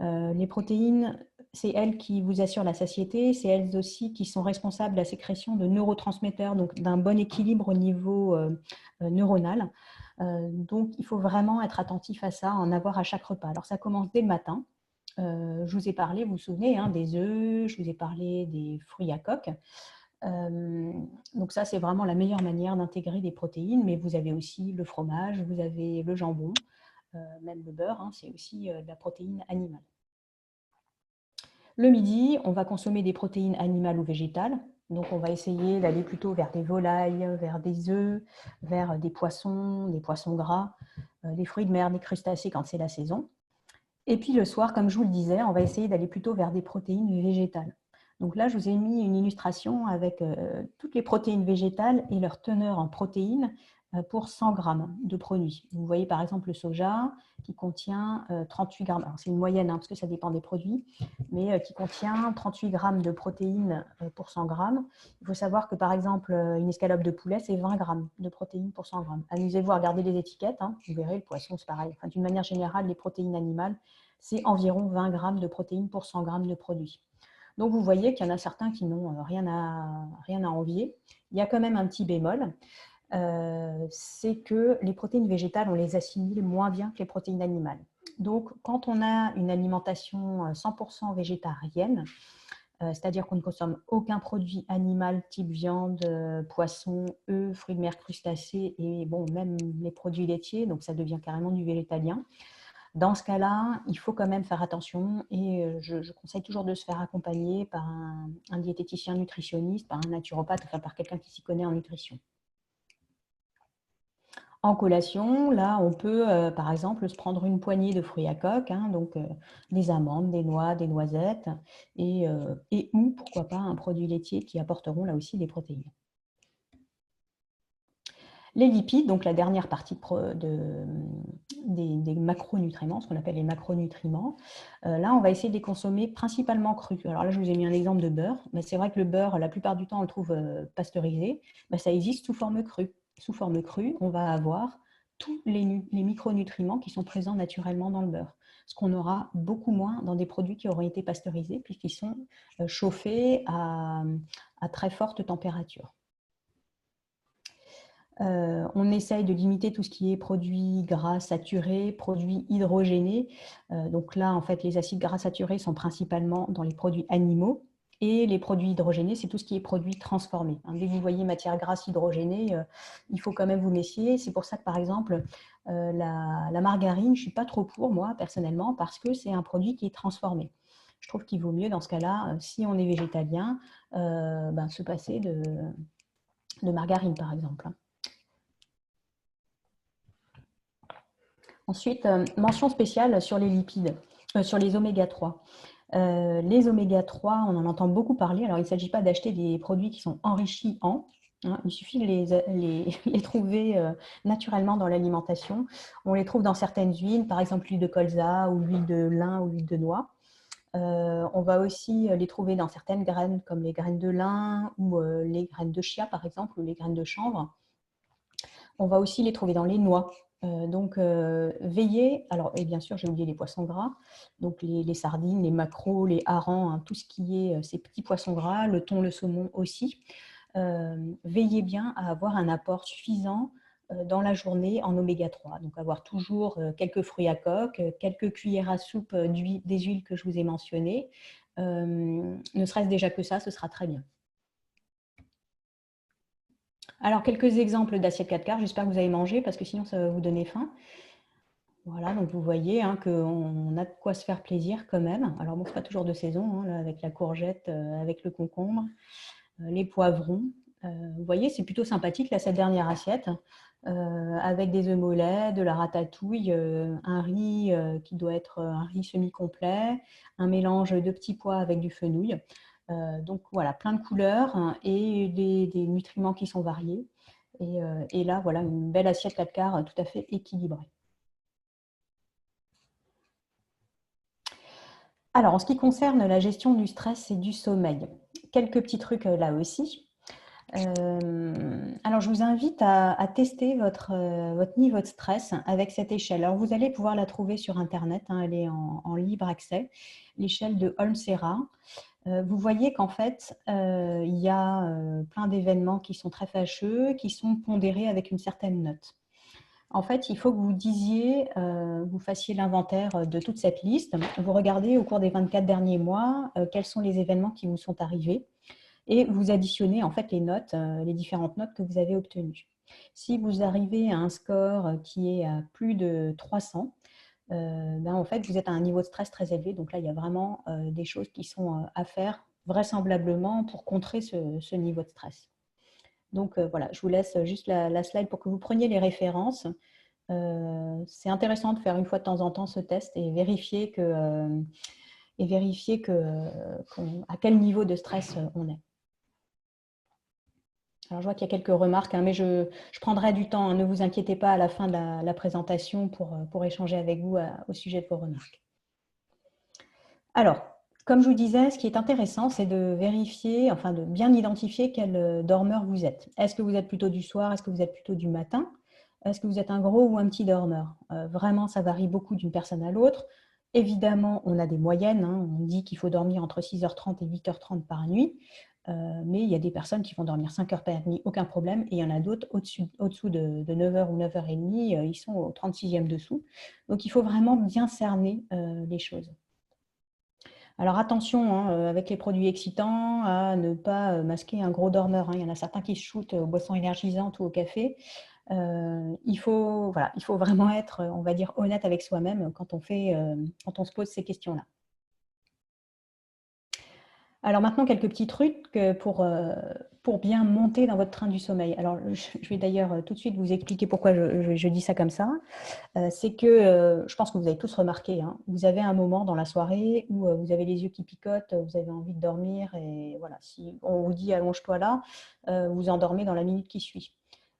Les protéines, c'est elles qui vous assurent la satiété, c'est elles aussi qui sont responsables de la sécrétion de neurotransmetteurs, donc d'un bon équilibre au niveau neuronal. Donc, il faut vraiment être attentif à ça, en avoir à chaque repas. Alors, ça commence dès le matin. Je vous ai parlé, vous vous souvenez, hein, des œufs, je vous ai parlé des fruits à coque. Donc ça, c'est vraiment la meilleure manière d'intégrer des protéines, mais vous avez aussi le fromage, vous avez le jambon, même le beurre, hein, c'est aussi de la protéine animale. Le midi, on va consommer des protéines animales ou végétales, donc on va essayer d'aller plutôt vers des volailles, vers des œufs, vers des poissons gras, des fruits de mer, des crustacés quand c'est la saison. Et puis le soir, comme je vous le disais, on va essayer d'aller plutôt vers des protéines végétales. Donc là, je vous ai mis une illustration avec toutes les protéines végétales et leur teneur en protéines pour 100 grammes de produits. Vous voyez par exemple le soja qui contient 38 grammes. Alors c'est une moyenne hein, parce que ça dépend des produits, mais qui contient 38 grammes de protéines pour 100 grammes. Il faut savoir que par exemple, une escalope de poulet, c'est 20 grammes de protéines pour 100 grammes. Amusez-vous à regarder les étiquettes. Hein, vous verrez, le poisson, c'est pareil. Enfin, d'une manière générale, les protéines animales, c'est environ 20 grammes de protéines pour 100 grammes de produits. Donc, vous voyez qu'il y en a certains qui n'ont rien à envier. Il y a quand même un petit bémol. c'est que les protéines végétales, on les assimile moins bien que les protéines animales. Donc, quand on a une alimentation 100% végétarienne, c'est-à-dire qu'on ne consomme aucun produit animal type viande, poisson, œufs, fruits de mer, crustacés et bon, même les produits laitiers, donc ça devient carrément du végétalien. Dans ce cas-là, il faut quand même faire attention et je conseille toujours de se faire accompagner par un diététicien nutritionniste, par un naturopathe, enfin par quelqu'un qui s'y connaît en nutrition. En collation, là, on peut, par exemple, se prendre une poignée de fruits à coque, hein, donc des amandes, des noix, des noisettes, ou, pourquoi pas, un produit laitier qui apporteront là aussi des protéines. Les lipides, donc la dernière partie des macronutriments, ce qu'on appelle les macronutriments, là, on va essayer de les consommer principalement crus. Alors là, je vous ai mis un exemple de beurre, mais c'est vrai que le beurre, la plupart du temps, on le trouve pasteurisé, mais ça existe sous forme crue. Sous forme crue, on va avoir tous les micronutriments qui sont présents naturellement dans le beurre, ce qu'on aura beaucoup moins dans des produits qui auront été pasteurisés puisqu'ils sont chauffés à très forte température. On essaye de limiter tout ce qui est produits gras saturés, produits hydrogénés. Donc là, en fait, les acides gras saturés sont principalement dans les produits animaux. Et les produits hydrogénés, c'est tout ce qui est produits transformés. Dès que vous voyez matière grasse hydrogénée, il faut quand même vous méfier. C'est pour ça que, par exemple, la margarine, je ne suis pas trop pour, moi, personnellement, parce que c'est un produit qui est transformé. Je trouve qu'il vaut mieux, dans ce cas-là, si on est végétalien, se passer de margarine, par exemple. Ensuite, mention spéciale sur les lipides, sur les oméga 3. Les oméga 3, on en entend beaucoup parler. Alors, il ne s'agit pas d'acheter des produits qui sont enrichis en. Il suffit de les trouver naturellement dans l'alimentation. On les trouve dans certaines huiles, par exemple l'huile de colza ou l'huile de lin ou l'huile de noix. On va aussi les trouver dans certaines graines, comme les graines de lin ou les graines de chia, par exemple, ou les graines de chanvre. On va aussi les trouver dans les noix. Donc, veillez, alors, et bien sûr, j'ai oublié les poissons gras, donc les sardines, les maquereaux, les harengs, hein, tout ce qui est ces petits poissons gras, le thon, le saumon aussi. Veillez bien à avoir un apport suffisant dans la journée en oméga 3. Donc, avoir toujours quelques fruits à coque, quelques cuillères à soupe des huiles que je vous ai mentionnées. Ne serait-ce déjà que ça, ce sera très bien. Alors, quelques exemples d'assiettes 4 quarts. J'espère que vous avez mangé parce que sinon, ça va vous donner faim. Voilà, donc vous voyez hein, qu'on a de quoi se faire plaisir quand même. Alors, bon, ce n'est pas toujours de saison, hein, là, avec la courgette, avec le concombre, les poivrons. Vous voyez, c'est plutôt sympathique, là, cette dernière assiette, avec des œufs mollets, de la ratatouille, un riz qui doit être un riz semi-complet, un mélange de petits pois avec du fenouil. Donc voilà, plein de couleurs hein, et des nutriments qui sont variés. Et là, voilà, une belle assiette 4 quarts tout à fait équilibrée. Alors, en ce qui concerne la gestion du stress et du sommeil, quelques petits trucs là aussi. Alors, je vous invite à tester votre niveau de stress avec cette échelle. Alors, vous allez pouvoir la trouver sur Internet, hein, elle est en libre accès, l'échelle de Holm-Serra. Vous voyez qu'en fait, il y a plein d'événements qui sont très fâcheux, qui sont pondérés avec une certaine note. En fait, il faut que vous fassiez l'inventaire de toute cette liste. Vous regardez au cours des 24 derniers mois quels sont les événements qui vous sont arrivés et vous additionnez en fait les notes, les différentes notes que vous avez obtenues. Si vous arrivez à un score qui est à plus de 300, en fait, vous êtes à un niveau de stress très élevé. Donc là, il y a vraiment des choses qui sont à faire vraisemblablement pour contrer ce niveau de stress. Donc voilà, je vous laisse juste la slide pour que vous preniez les références. C'est intéressant de faire une fois de temps en temps ce test et vérifier à quel niveau de stress on est. Alors, je vois qu'il y a quelques remarques, hein, mais je prendrai du temps. Hein, ne vous inquiétez pas à la fin de la présentation pour échanger avec vous au sujet de vos remarques. Alors, comme je vous disais, ce qui est intéressant, c'est de vérifier, enfin de bien identifier quel dormeur vous êtes. Est-ce que vous êtes plutôt du soir? Est-ce que vous êtes plutôt du matin? Est-ce que vous êtes un gros ou un petit dormeur? Vraiment, ça varie beaucoup d'une personne à l'autre. Évidemment, on a des moyennes. Hein, on dit qu'il faut dormir entre 6h30 et 8h30 par nuit. Mais il y a des personnes qui vont dormir 5 heures par nuit, aucun problème. Et il y en a d'autres au-dessous de 9 heures ou 9h30, ils sont au 36e dessous. Donc, il faut vraiment bien cerner les choses. Alors attention, hein, avec les produits excitants, à ne pas masquer un gros dormeur, hein. Il y en a certains qui se shootent aux boissons énergisantes ou au café. Il faut vraiment être, on va dire, honnête avec soi-même quand on se pose ces questions-là. Alors maintenant, quelques petits trucs pour bien monter dans votre train du sommeil. Alors, je vais d'ailleurs tout de suite vous expliquer pourquoi je dis ça comme ça. C'est que je pense que vous avez tous remarqué, hein, vous avez un moment dans la soirée où vous avez les yeux qui picotent, vous avez envie de dormir et voilà, si on vous dit allonge-toi là, vous endormez dans la minute qui suit.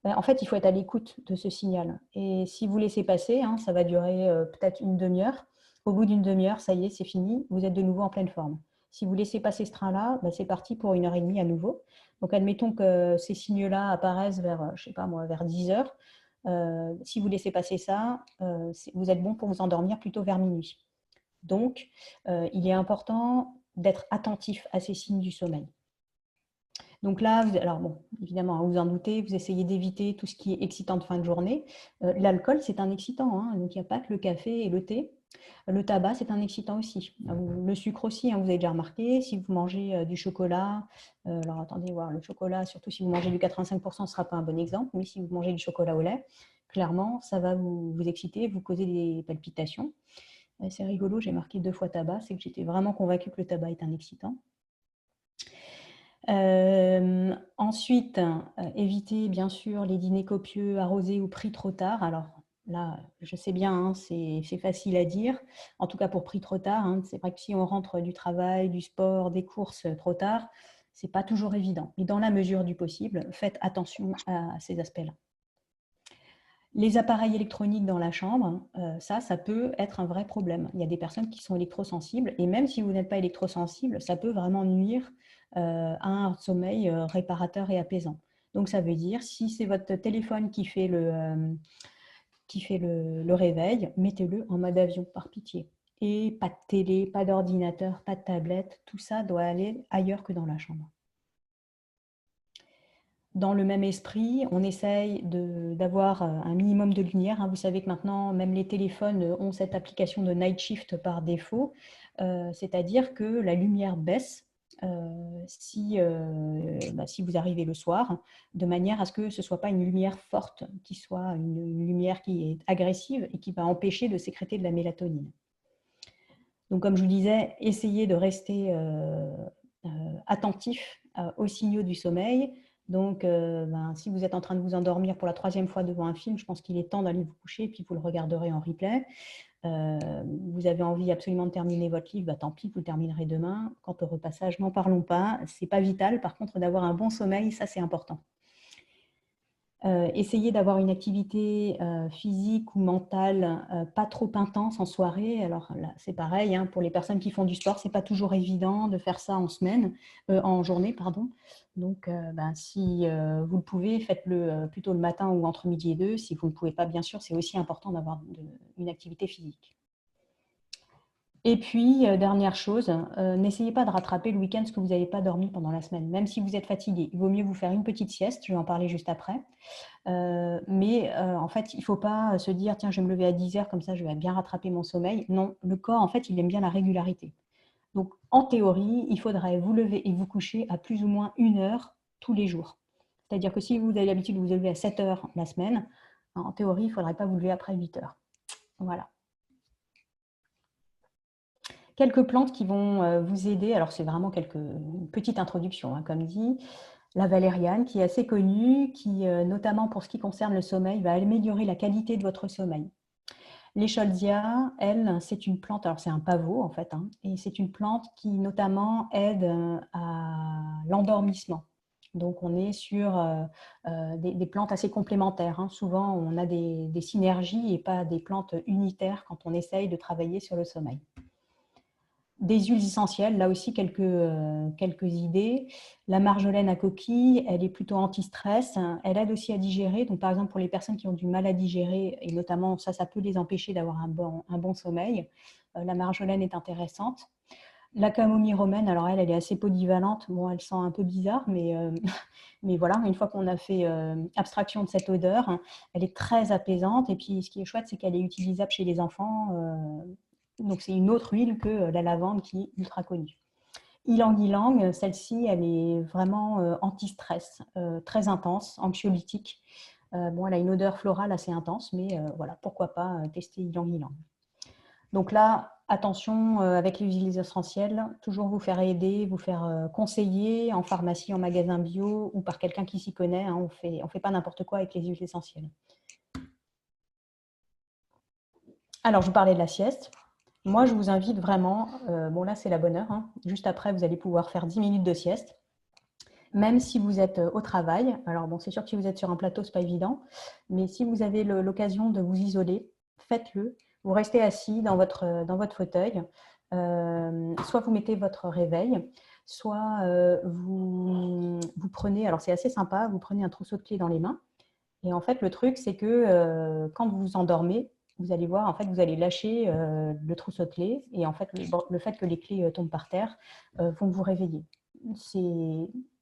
En fait, il faut être à l'écoute de ce signal. Et si vous laissez passer, hein, ça va durer peut-être une demi-heure. Au bout d'une demi-heure, ça y est, c'est fini, vous êtes de nouveau en pleine forme. Si vous laissez passer ce train-là, c'est parti pour 1h30 à nouveau. Donc, admettons que ces signes-là apparaissent vers, je sais pas moi, vers 10h. Si vous laissez passer ça, vous êtes bon pour vous endormir plutôt vers minuit. Donc, il est important d'être attentif à ces signes du sommeil. Donc là, alors bon, évidemment, vous en doutez, vous essayez d'éviter tout ce qui est excitant de fin de journée. L'alcool, c'est un excitant, hein, donc il n'y a pas que le café et le thé. Le tabac, c'est un excitant aussi. Le sucre aussi, hein, vous avez déjà remarqué, si vous mangez du chocolat, alors attendez voir, le chocolat, surtout si vous mangez du 85%, ce ne sera pas un bon exemple, mais si vous mangez du chocolat au lait, clairement, ça va vous exciter, vous causer des palpitations. C'est rigolo, j'ai marqué 2 fois tabac, c'est que j'étais vraiment convaincue que le tabac est un excitant. Ensuite, éviter bien sûr les dîners copieux, arrosés ou pris trop tard. Alors là, je sais bien, hein, c'est facile à dire, en tout cas pour pris trop tard. Hein. C'est vrai que si on rentre du travail, du sport, des courses trop tard, c'est pas toujours évident. Mais dans la mesure du possible, faites attention à ces aspects-là. Les appareils électroniques dans la chambre, ça peut être un vrai problème. Il y a des personnes qui sont électrosensibles et même si vous n'êtes pas électrosensible, ça peut vraiment nuire à un sommeil réparateur et apaisant. Donc, ça veut dire, si c'est votre téléphone qui fait le réveil, mettez-le en mode avion, par pitié. Et pas de télé, pas d'ordinateur, pas de tablette, tout ça doit aller ailleurs que dans la chambre. Dans le même esprit, on essaye d'avoir un minimum de lumière. Hein. Vous savez que maintenant, même les téléphones ont cette application de night shift par défaut, c'est-à-dire que la lumière baisse si vous arrivez le soir, de manière à ce que ce ne soit pas une lumière forte, qui soit une lumière qui est agressive et qui va empêcher de sécréter de la mélatonine. Donc, comme je vous disais, essayez de rester attentif aux signaux du sommeil. Donc, si vous êtes en train de vous endormir pour la 3e fois devant un film, je pense qu'il est temps d'aller vous coucher et puis vous le regarderez en replay. Vous avez envie absolument de terminer votre livre, tant pis, vous le terminerez demain. Quant au repassage, n'en parlons pas. Ce n'est pas vital. Par contre, d'avoir un bon sommeil, ça, c'est important. Essayez d'avoir une activité physique ou mentale pas trop intense en soirée. Alors là, c'est pareil, hein, pour les personnes qui font du sport, ce n'est pas toujours évident de faire ça en journée, pardon. Donc, si vous le pouvez, faites-le plutôt le matin ou entre midi et 2. Si vous ne pouvez pas, bien sûr, c'est aussi important d'avoir une activité physique. Et puis, dernière chose, n'essayez pas de rattraper le week-end ce que vous n'avez pas dormi pendant la semaine, même si vous êtes fatigué. Il vaut mieux vous faire une petite sieste, je vais en parler juste après. En fait, il ne faut pas se dire « tiens, je vais me lever à 10h, comme ça je vais bien rattraper mon sommeil ». Non, le corps, en fait, il aime bien la régularité. Donc, en théorie, il faudrait vous lever et vous coucher à plus ou moins 1 heure tous les jours. C'est-à-dire que si vous avez l'habitude de vous lever à 7h la semaine, en théorie, il ne faudrait pas vous lever après 8h. Voilà. Quelques plantes qui vont vous aider. Alors, c'est vraiment une petite introduction, hein, comme dit. La valériane, qui est assez connue, qui, notamment pour ce qui concerne le sommeil, va améliorer la qualité de votre sommeil. L'écholzia, elle, c'est une plante, alors c'est un pavot en fait, hein, et c'est une plante qui notamment aide à l'endormissement. Donc on est sur des plantes assez complémentaires. Hein. Souvent on a des synergies et pas des plantes unitaires quand on essaye de travailler sur le sommeil. Des huiles essentielles, là aussi quelques idées. La marjolaine à coquille, elle est plutôt anti-stress. Elle aide aussi à digérer. Donc, par exemple, pour les personnes qui ont du mal à digérer, et notamment ça peut les empêcher d'avoir un bon sommeil, la marjolaine est intéressante. La camomille romaine, alors elle est assez polyvalente. Bon, elle sent un peu bizarre, mais voilà, une fois qu'on a fait abstraction de cette odeur, hein, elle est très apaisante. Et puis, ce qui est chouette, c'est qu'elle est utilisable chez les enfants. Donc, c'est une autre huile que la lavande qui est ultra connue. Ylang-ylang, celle-ci, elle est vraiment anti-stress, très intense, anxiolytique. Bon, elle a une odeur florale assez intense, mais voilà, pourquoi pas tester ylang-ylang. Donc là, attention avec les huiles essentielles, toujours vous faire aider, vous faire conseiller en pharmacie, en magasin bio ou par quelqu'un qui s'y connaît. Hein, on fait pas n'importe quoi avec les huiles essentielles. Alors, je vous parlais de la sieste. Moi, je vous invite vraiment, bon là c'est la bonne heure, hein. Juste après vous allez pouvoir faire 10 minutes de sieste. Même si vous êtes au travail, alors bon, c'est sûr que si vous êtes sur un plateau, ce n'est pas évident, mais si vous avez l'occasion de vous isoler, faites-le. Vous restez assis dans votre fauteuil, soit vous mettez votre réveil, soit vous prenez, alors c'est assez sympa, vous prenez un trousseau de clés dans les mains. Et en fait, le truc, c'est que quand vous vous endormez, vous allez voir, en fait, vous allez lâcher le trousseau de clés et en fait, le fait que les clés tombent par terre vont vous réveiller. C'est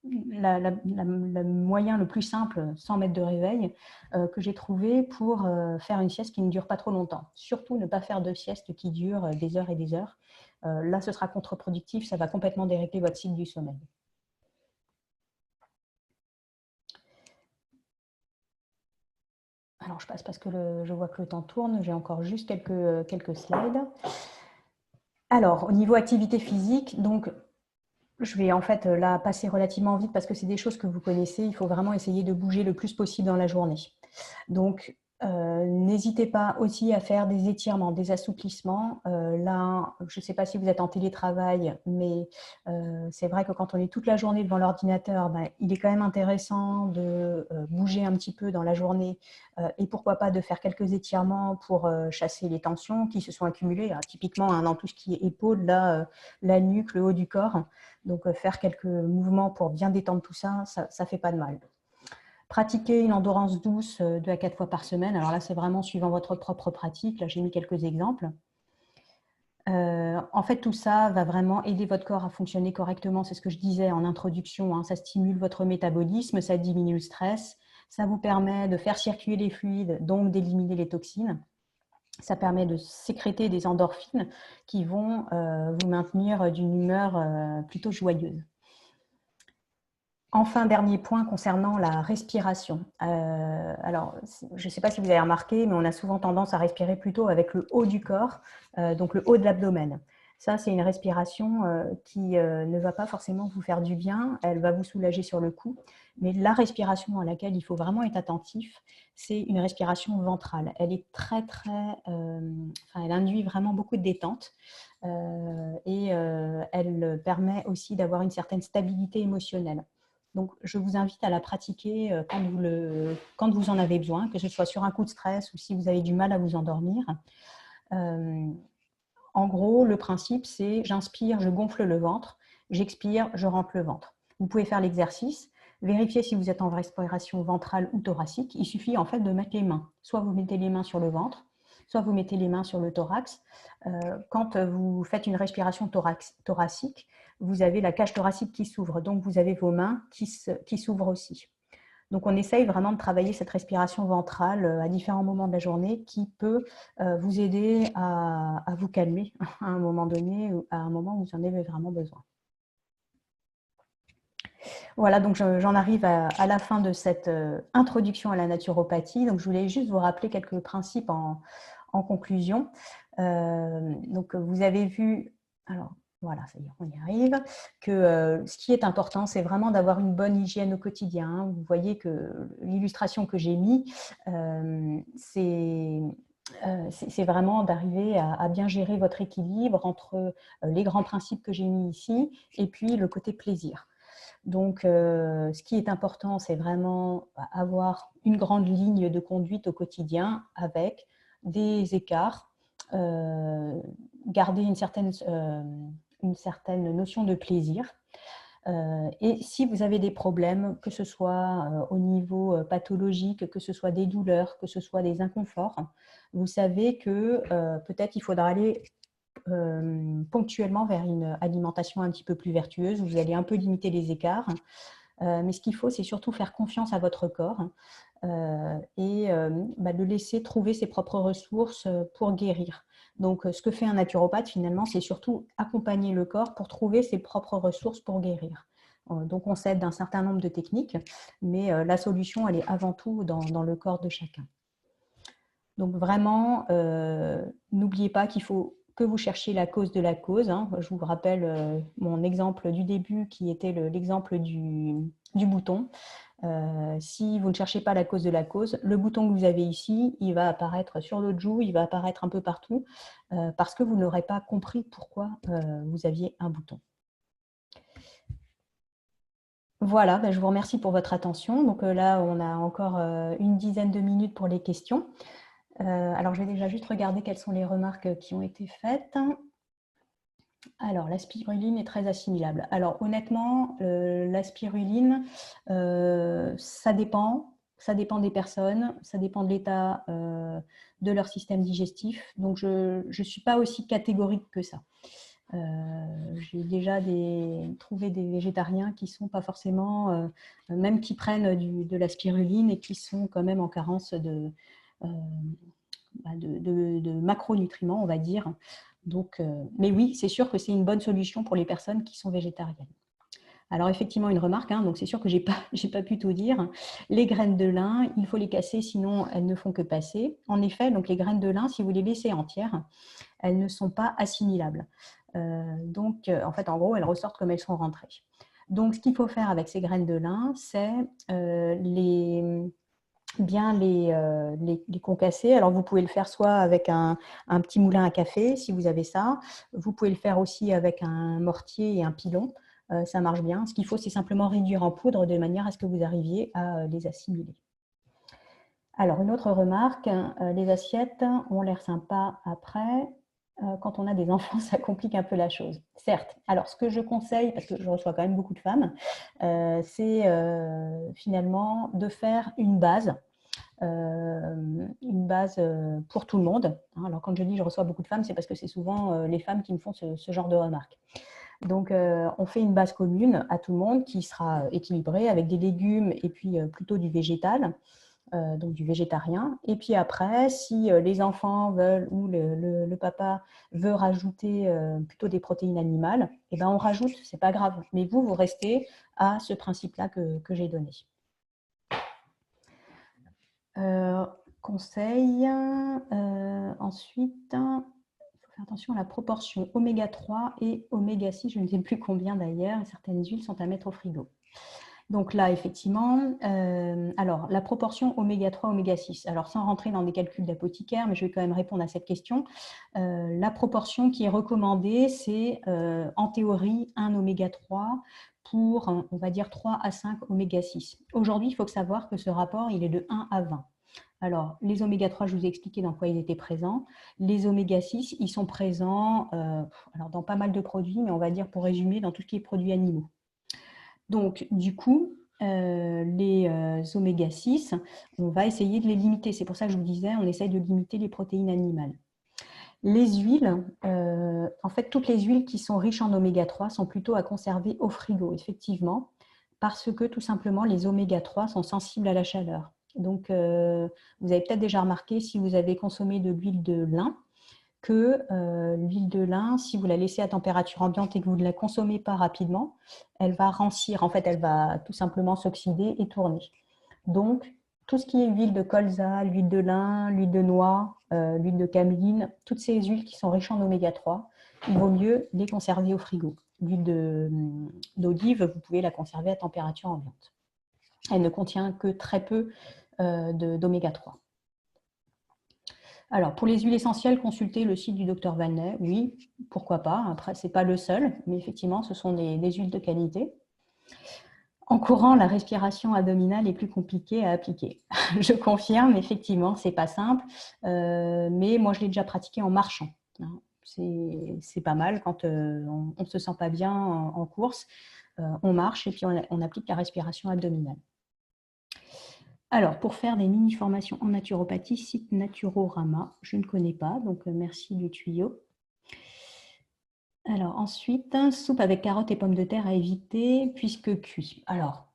le moyen le plus simple, sans mettre de réveil, que j'ai trouvé pour faire une sieste qui ne dure pas trop longtemps. Surtout ne pas faire de sieste qui dure des heures et des heures. Là, ce sera contre-productif, ça va complètement dérégler votre cycle du sommeil. Alors, je passe parce que je vois que le temps tourne. J'ai encore juste quelques slides. Alors, au niveau activité physique, donc, je vais en fait là passer relativement vite parce que c'est des choses que vous connaissez. Il faut vraiment essayer de bouger le plus possible dans la journée. Donc, n'hésitez pas aussi à faire des étirements, des assouplissements. Là, je ne sais pas si vous êtes en télétravail, mais c'est vrai que quand on est toute la journée devant l'ordinateur, ben, il est quand même intéressant de bouger un petit peu dans la journée et pourquoi pas de faire quelques étirements pour chasser les tensions qui se sont accumulées. Alors, typiquement, hein, dans tout ce qui est épaules, là, la nuque, le haut du corps. Donc, faire quelques mouvements pour bien détendre tout ça, ça fait pas de mal. Pratiquer une endurance douce 2 à 4 fois par semaine. Alors là, c'est vraiment suivant votre propre pratique. Là, j'ai mis quelques exemples. En fait, tout ça va vraiment aider votre corps à fonctionner correctement. C'est ce que je disais en introduction. Hein. Ça stimule votre métabolisme, ça diminue le stress, ça vous permet de faire circuler les fluides, donc d'éliminer les toxines. Ça permet de sécréter des endorphines qui vont vous maintenir d'une humeur plutôt joyeuse. Enfin, dernier point concernant la respiration. Alors, je ne sais pas si vous avez remarqué, mais on a souvent tendance à respirer plutôt avec le haut du corps, donc le haut de l'abdomen. Ça, c'est une respiration qui ne va pas forcément vous faire du bien, elle va vous soulager sur le coup. Mais la respiration à laquelle il faut vraiment être attentif, c'est une respiration ventrale. Elle est elle induit vraiment beaucoup de détente et elle permet aussi d'avoir une certaine stabilité émotionnelle. Donc, je vous invite à la pratiquer quand vous en avez besoin, que ce soit sur un coup de stress ou si vous avez du mal à vous endormir. En gros, le principe, c'est j'inspire, je gonfle le ventre, j'expire, je rentre le ventre. Vous pouvez faire l'exercice, vérifier si vous êtes en respiration ventrale ou thoracique. Il suffit en fait de mettre les mains. Soit vous mettez les mains sur le ventre, soit vous mettez les mains sur le thorax. Quand vous faites une respiration thoracique, vous avez la cage thoracique qui s'ouvre, donc vous avez vos mains qui s'ouvrent aussi. Donc on essaye vraiment de travailler cette respiration ventrale à différents moments de la journée qui peut vous aider à vous calmer à un moment donné ou à un moment où vous en avez vraiment besoin. Voilà, donc j'en arrive à la fin de cette introduction à la naturopathie. Donc je voulais juste vous rappeler quelques principes en conclusion. Donc vous avez vu, alors voilà, ça y est, on y arrive, que ce qui est important, c'est vraiment d'avoir une bonne hygiène au quotidien. Vous voyez que l'illustration que j'ai mise, c'est vraiment d'arriver à bien gérer votre équilibre entre les grands principes que j'ai mis ici et puis le côté plaisir. Donc, ce qui est important, c'est vraiment avoir une grande ligne de conduite au quotidien avec des écarts, garder une certaine notion de plaisir. Et si vous avez des problèmes, que ce soit au niveau pathologique, que ce soit des douleurs, que ce soit des inconforts, vous savez que peut-être il faudra aller ponctuellement vers une alimentation un petit peu plus vertueuse, où vous allez un peu limiter les écarts. Mais ce qu'il faut, c'est surtout faire confiance à votre corps et le laisser trouver ses propres ressources pour guérir. Donc, ce que fait un naturopathe, finalement, c'est surtout accompagner le corps pour trouver ses propres ressources pour guérir. Donc, on s'aide d'un certain nombre de techniques, mais la solution, elle est avant tout dans le corps de chacun. Donc, vraiment, n'oubliez pas qu'il faut que vous cherchiez la cause de la cause. Hein. Je vous rappelle mon exemple du début qui était l'exemple du bouton. Si vous ne cherchez pas la cause de la cause, le bouton que vous avez ici, il va apparaître sur l'autre joue, il va apparaître un peu partout parce que vous n'aurez pas compris pourquoi vous aviez un bouton. Voilà, je vous remercie pour votre attention. Donc là, on a encore une dizaine de minutes pour les questions. Alors, je vais déjà juste regarder quelles sont les remarques qui ont été faites. Alors, la spiruline est très assimilable. Alors, honnêtement, la spiruline, ça dépend des personnes, ça dépend de l'état de leur système digestif. Donc, je ne suis pas aussi catégorique que ça. J'ai déjà trouvé des végétariens qui ne sont pas forcément, même qui prennent de la spiruline et qui sont quand même en carence de macronutriments, on va dire. Donc, mais oui, c'est sûr que c'est une bonne solution pour les personnes qui sont végétariennes. Alors effectivement, une remarque, hein, donc c'est sûr que je n'ai pas pu tout dire. Les graines de lin, il faut les casser, sinon elles ne font que passer. En effet, donc les graines de lin, si vous les laissez entières, elles ne sont pas assimilables. Donc, en fait, en gros, elles ressortent comme elles sont rentrées. Donc, ce qu'il faut faire avec ces graines de lin, c'est bien les concasser. Alors, vous pouvez le faire soit avec un petit moulin à café, si vous avez ça. Vous pouvez le faire aussi avec un mortier et un pilon. Ça marche bien. Ce qu'il faut, c'est simplement réduire en poudre de manière à ce que vous arriviez à les assimiler. Alors, une autre remarque, les assiettes ont l'air sympas après. Quand on a des enfants, ça complique un peu la chose. Certes. Alors, ce que je conseille, parce que je reçois quand même beaucoup de femmes, c'est finalement de faire une base pour tout le monde. Alors, quand je dis je reçois beaucoup de femmes, c'est parce que c'est souvent les femmes qui me font ce genre de remarques. Donc, on fait une base commune à tout le monde qui sera équilibrée avec des légumes et puis plutôt du végétal. Donc du végétarien. Et puis après, si les enfants veulent ou le papa veut rajouter plutôt des protéines animales, eh ben on rajoute, c'est pas grave. Mais vous restez à ce principe-là que j'ai donné. Conseil. Ensuite, il faut faire attention à la proportion oméga 3 et oméga 6, je ne sais plus combien d'ailleurs, certaines huiles sont à mettre au frigo. Donc là, effectivement, alors la proportion oméga 3, oméga 6, alors sans rentrer dans des calculs d'apothicaire, mais je vais quand même répondre à cette question. La proportion qui est recommandée, c'est en théorie un oméga 3 pour, on va dire, 3 à 5 oméga 6. Aujourd'hui, il faut savoir que ce rapport, il est de 1 à 20. Alors, les oméga 3, je vous ai expliqué dans quoi ils étaient présents. Les oméga 6, ils sont présents alors dans pas mal de produits, mais on va dire, pour résumer, dans tout ce qui est produits animaux. Donc, du coup, les oméga 6, on va essayer de les limiter. C'est pour ça que je vous disais, on essaye de limiter les protéines animales. Les huiles, en fait, toutes les huiles qui sont riches en oméga 3 sont plutôt à conserver au frigo, effectivement, parce que tout simplement, les oméga 3 sont sensibles à la chaleur. Donc, vous avez peut-être déjà remarqué, si vous avez consommé de l'huile de lin, que l'huile de lin, si vous la laissez à température ambiante et que vous ne la consommez pas rapidement, elle va rancir. En fait, elle va tout simplement s'oxyder et tourner. Donc, tout ce qui est huile de colza, l'huile de lin, l'huile de noix, l'huile de cameline, toutes ces huiles qui sont riches en oméga 3, il vaut mieux les conserver au frigo. L'huile d'olive, vous pouvez la conserver à température ambiante. Elle ne contient que très peu d'oméga 3. Alors, pour les huiles essentielles, consultez le site du Dr Valnet. Oui, pourquoi pas. Après, ce n'est pas le seul, mais effectivement, ce sont des huiles de qualité. En courant, la respiration abdominale est plus compliquée à appliquer. Je confirme, effectivement, ce n'est pas simple, mais moi, je l'ai déjà pratiqué en marchant. C'est pas mal quand on ne se sent pas bien en course. On marche et puis on applique la respiration abdominale. Alors, pour faire des mini-formations en naturopathie, site Naturorama, je ne connais pas, donc merci du tuyau. Alors ensuite, soupe avec carottes et pommes de terre à éviter puisque cuit. Alors,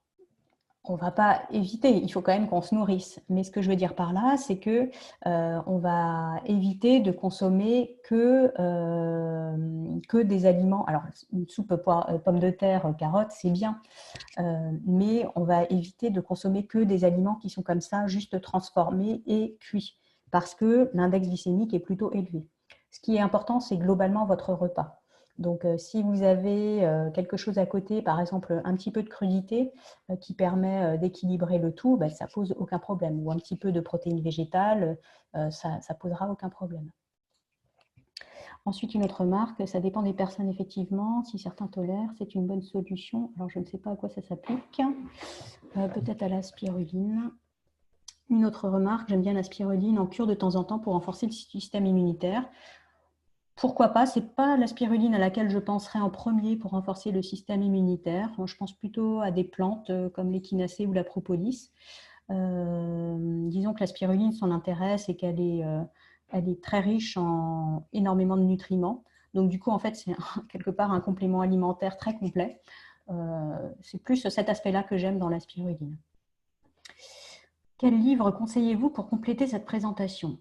on ne va pas éviter, il faut quand même qu'on se nourrisse. Mais ce que je veux dire par là, c'est que on va éviter de consommer que des aliments. Alors, une soupe pommes de terre, carottes, c'est bien. Mais on va éviter de consommer que des aliments qui sont comme ça, juste transformés et cuits, parce que l'index glycémique est plutôt élevé. Ce qui est important, c'est globalement votre repas. Donc, si vous avez quelque chose à côté, par exemple un petit peu de crudité qui permet d'équilibrer le tout, ben, ça ne pose aucun problème. Ou un petit peu de protéines végétales, ça ne posera aucun problème. Ensuite, une autre remarque, ça dépend des personnes effectivement. Si certains tolèrent, c'est une bonne solution. Alors, je ne sais pas à quoi ça s'applique. Peut-être à la spiruline. Une autre remarque, j'aime bien la spiruline en cure de temps en temps pour renforcer le système immunitaire. Pourquoi pas? Ce n'est pas la spiruline à laquelle je penserais en premier pour renforcer le système immunitaire. Moi, je pense plutôt à des plantes comme l'échinacée ou la propolis. Disons que la spiruline, son intérêt, c'est qu'elle est très riche en énormément de nutriments. Donc, du coup, en fait, c'est quelque part un complément alimentaire très complet. C'est plus cet aspect-là que j'aime dans la spiruline. Quel livre conseillez-vous pour compléter cette présentation?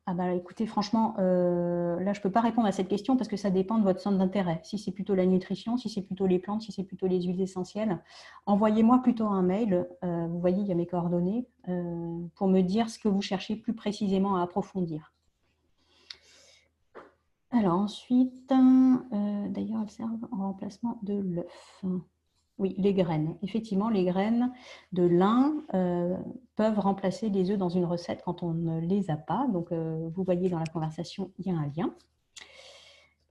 Ah bah écoutez, franchement, là, je ne peux pas répondre à cette question parce que ça dépend de votre centre d'intérêt. Si c'est plutôt la nutrition, si c'est plutôt les plantes, si c'est plutôt les huiles essentielles, envoyez-moi plutôt un mail. Vous voyez, il y a mes coordonnées pour me dire ce que vous cherchez plus précisément à approfondir. Alors ensuite, d'ailleurs, elles servent en remplacement de l'œuf. Oui, les graines. Effectivement, les graines de lin peuvent remplacer les œufs dans une recette quand on ne les a pas. Donc, vous voyez dans la conversation, il y a un lien.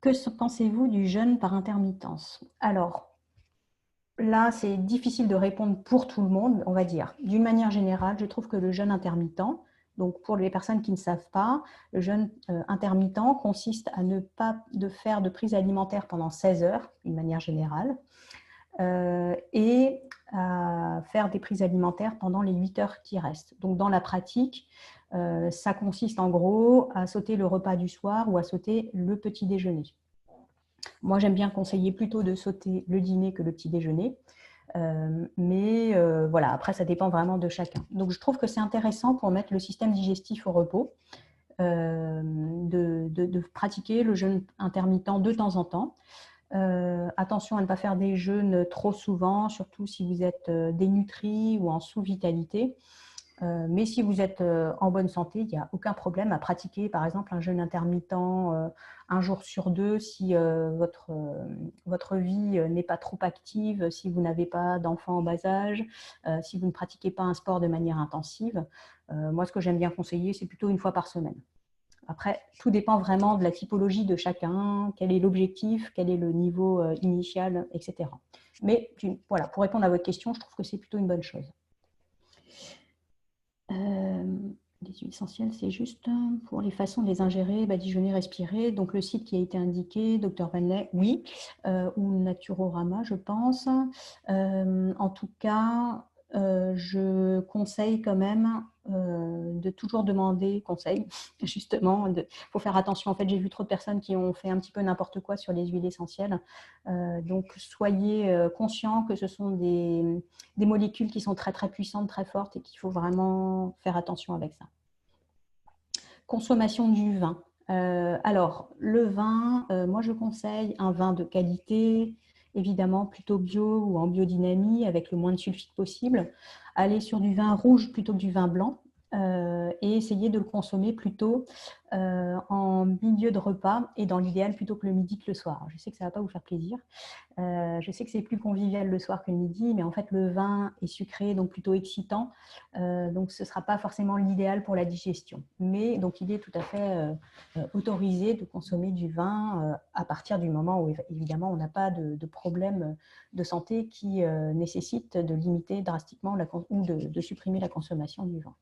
Que pensez-vous du jeûne par intermittence? Alors, là, c'est difficile de répondre pour tout le monde, on va dire. D'une manière générale, je trouve que le jeûne intermittent, donc pour les personnes qui ne savent pas, le jeûne intermittent consiste à ne pas faire de prise alimentaire pendant 16 heures, d'une manière générale. Et à faire des prises alimentaires pendant les 8 heures qui restent. Donc, dans la pratique, ça consiste en gros à sauter le repas du soir ou à sauter le petit déjeuner. Moi, j'aime bien conseiller plutôt de sauter le dîner que le petit déjeuner. Mais voilà, après, ça dépend vraiment de chacun. Donc, je trouve que c'est intéressant pour mettre le système digestif au repos, de pratiquer le jeûne intermittent de temps en temps. Attention à ne pas faire des jeûnes trop souvent, surtout si vous êtes dénutri ou en sous-vitalité. Mais si vous êtes en bonne santé, il n'y a aucun problème à pratiquer, par exemple, un jeûne intermittent un jour sur deux si votre vie n'est pas trop active, si vous n'avez pas d'enfants en bas âge, si vous ne pratiquez pas un sport de manière intensive. Moi, ce que j'aime bien conseiller, c'est plutôt une fois par semaine. Après, tout dépend vraiment de la typologie de chacun, quel est l'objectif, quel est le niveau initial, etc. Mais voilà, pour répondre à votre question, je trouve que c'est plutôt une bonne chose. Les huiles essentielles, c'est juste pour les façons de les ingérer, badigeonner, respirer. Donc, le site qui a été indiqué, Dr Vanley, oui, ou Naturorama, je pense. En tout cas, je conseille quand même de toujours demander conseil, justement. Il faut faire attention. En fait, j'ai vu trop de personnes qui ont fait un petit peu n'importe quoi sur les huiles essentielles. Donc, soyez conscients que ce sont des molécules qui sont très, très puissantes, très fortes et qu'il faut vraiment faire attention avec ça. Consommation du vin. Alors, le vin, moi, je conseille un vin de qualité, évidemment plutôt bio ou en biodynamie avec le moins de sulfite possible. Aller sur du vin rouge plutôt que du vin blanc et essayer de le consommer plutôt en milieu de repas et dans l'idéal plutôt que le midi que le soir. Je sais que ça ne va pas vous faire plaisir. Je sais que c'est plus convivial le soir que le midi, mais en fait le vin est sucré, donc plutôt excitant, donc ce ne sera pas forcément l'idéal pour la digestion. Mais donc il est tout à fait autorisé de consommer du vin à partir du moment où évidemment on n'a pas de problème de santé qui nécessite de limiter drastiquement ou de supprimer la consommation du vin.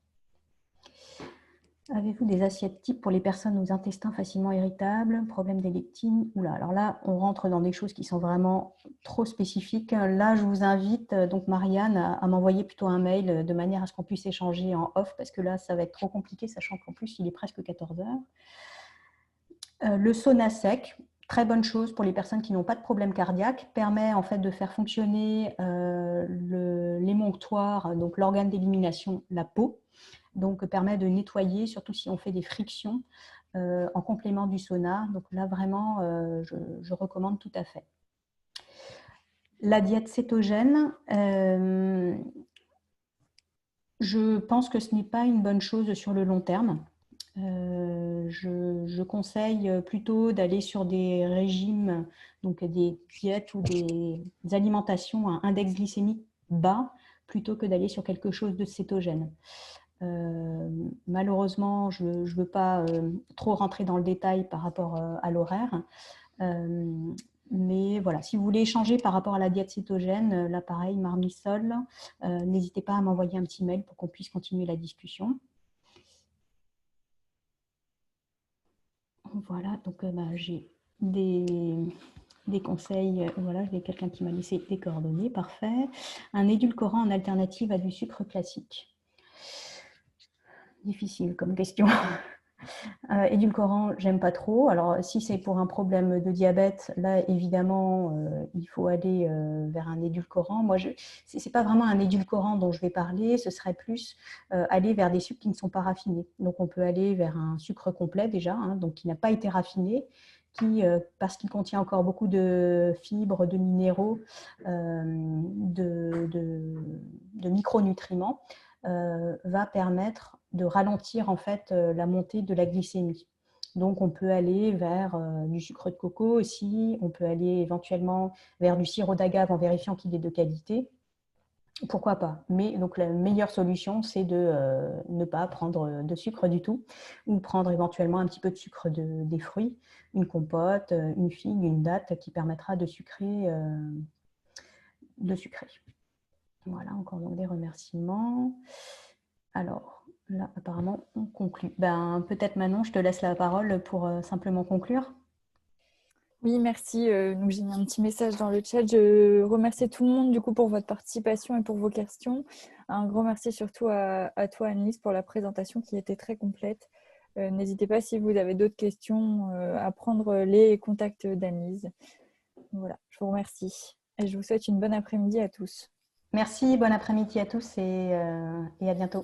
Avez-vous des assiettes types pour les personnes aux intestins facilement irritables, problème des lectines? Oula, alors là, on rentre dans des choses qui sont vraiment trop spécifiques. Là, je vous invite, donc Marianne, à m'envoyer plutôt un mail de manière à ce qu'on puisse échanger en off, parce que là, ça va être trop compliqué, sachant qu'en plus, il est presque 14 heures. Le sauna sec, très bonne chose pour les personnes qui n'ont pas de problème cardiaque, permet en fait de faire fonctionner l'émonctoire, donc l'organe d'élimination, la peau, donc permet de nettoyer, surtout si on fait des frictions en complément du sauna. Donc là, vraiment, je recommande tout à fait. La diète cétogène, je pense que ce n'est pas une bonne chose sur le long terme. Je conseille plutôt d'aller sur des régimes, donc des diètes ou des alimentations à index glycémique bas, plutôt que d'aller sur quelque chose de cétogène. Malheureusement, je ne veux pas trop rentrer dans le détail par rapport à l'horaire. Mais voilà, si vous voulez échanger par rapport à la diète cétogène, là pareil, Marmisol, n'hésitez pas à m'envoyer un petit mail pour qu'on puisse continuer la discussion. Voilà, donc j'ai des conseils. Voilà, j'ai quelqu'un qui m'a laissé des coordonnées, parfait. Un édulcorant en alternative à du sucre classique. Difficile comme question. Édulcorant, j'aime pas trop. Alors, si c'est pour un problème de diabète, là, évidemment, il faut aller vers un édulcorant. Moi, c'est pas vraiment un édulcorant dont je vais parler, ce serait plus aller vers des sucres qui ne sont pas raffinés. Donc, on peut aller vers un sucre complet déjà, hein, donc qui n'a pas été raffiné, qui, parce qu'il contient encore beaucoup de fibres, de minéraux, de micronutriments, va permettre de ralentir en fait la montée de la glycémie. Donc, on peut aller vers du sucre de coco aussi, on peut aller éventuellement vers du sirop d'agave en vérifiant qu'il est de qualité. Pourquoi pas? Mais donc, la meilleure solution, c'est de ne pas prendre de sucre du tout ou prendre éventuellement un petit peu de sucre des fruits, une compote, une figue, une date qui permettra de sucrer. Voilà, encore donc des remerciements. Alors, là, apparemment, on conclut. Peut-être Manon, je te laisse la parole pour simplement conclure. Oui, merci. Donc, j'ai mis un petit message dans le chat. Je remercie tout le monde du coup pour votre participation et pour vos questions. Un grand merci surtout à toi, Annelise, pour la présentation qui était très complète. N'hésitez pas si vous avez d'autres questions à prendre les contacts d'Annelise. Voilà, je vous remercie. Et je vous souhaite une bonne après-midi à tous. Merci, bon après-midi à tous et à bientôt.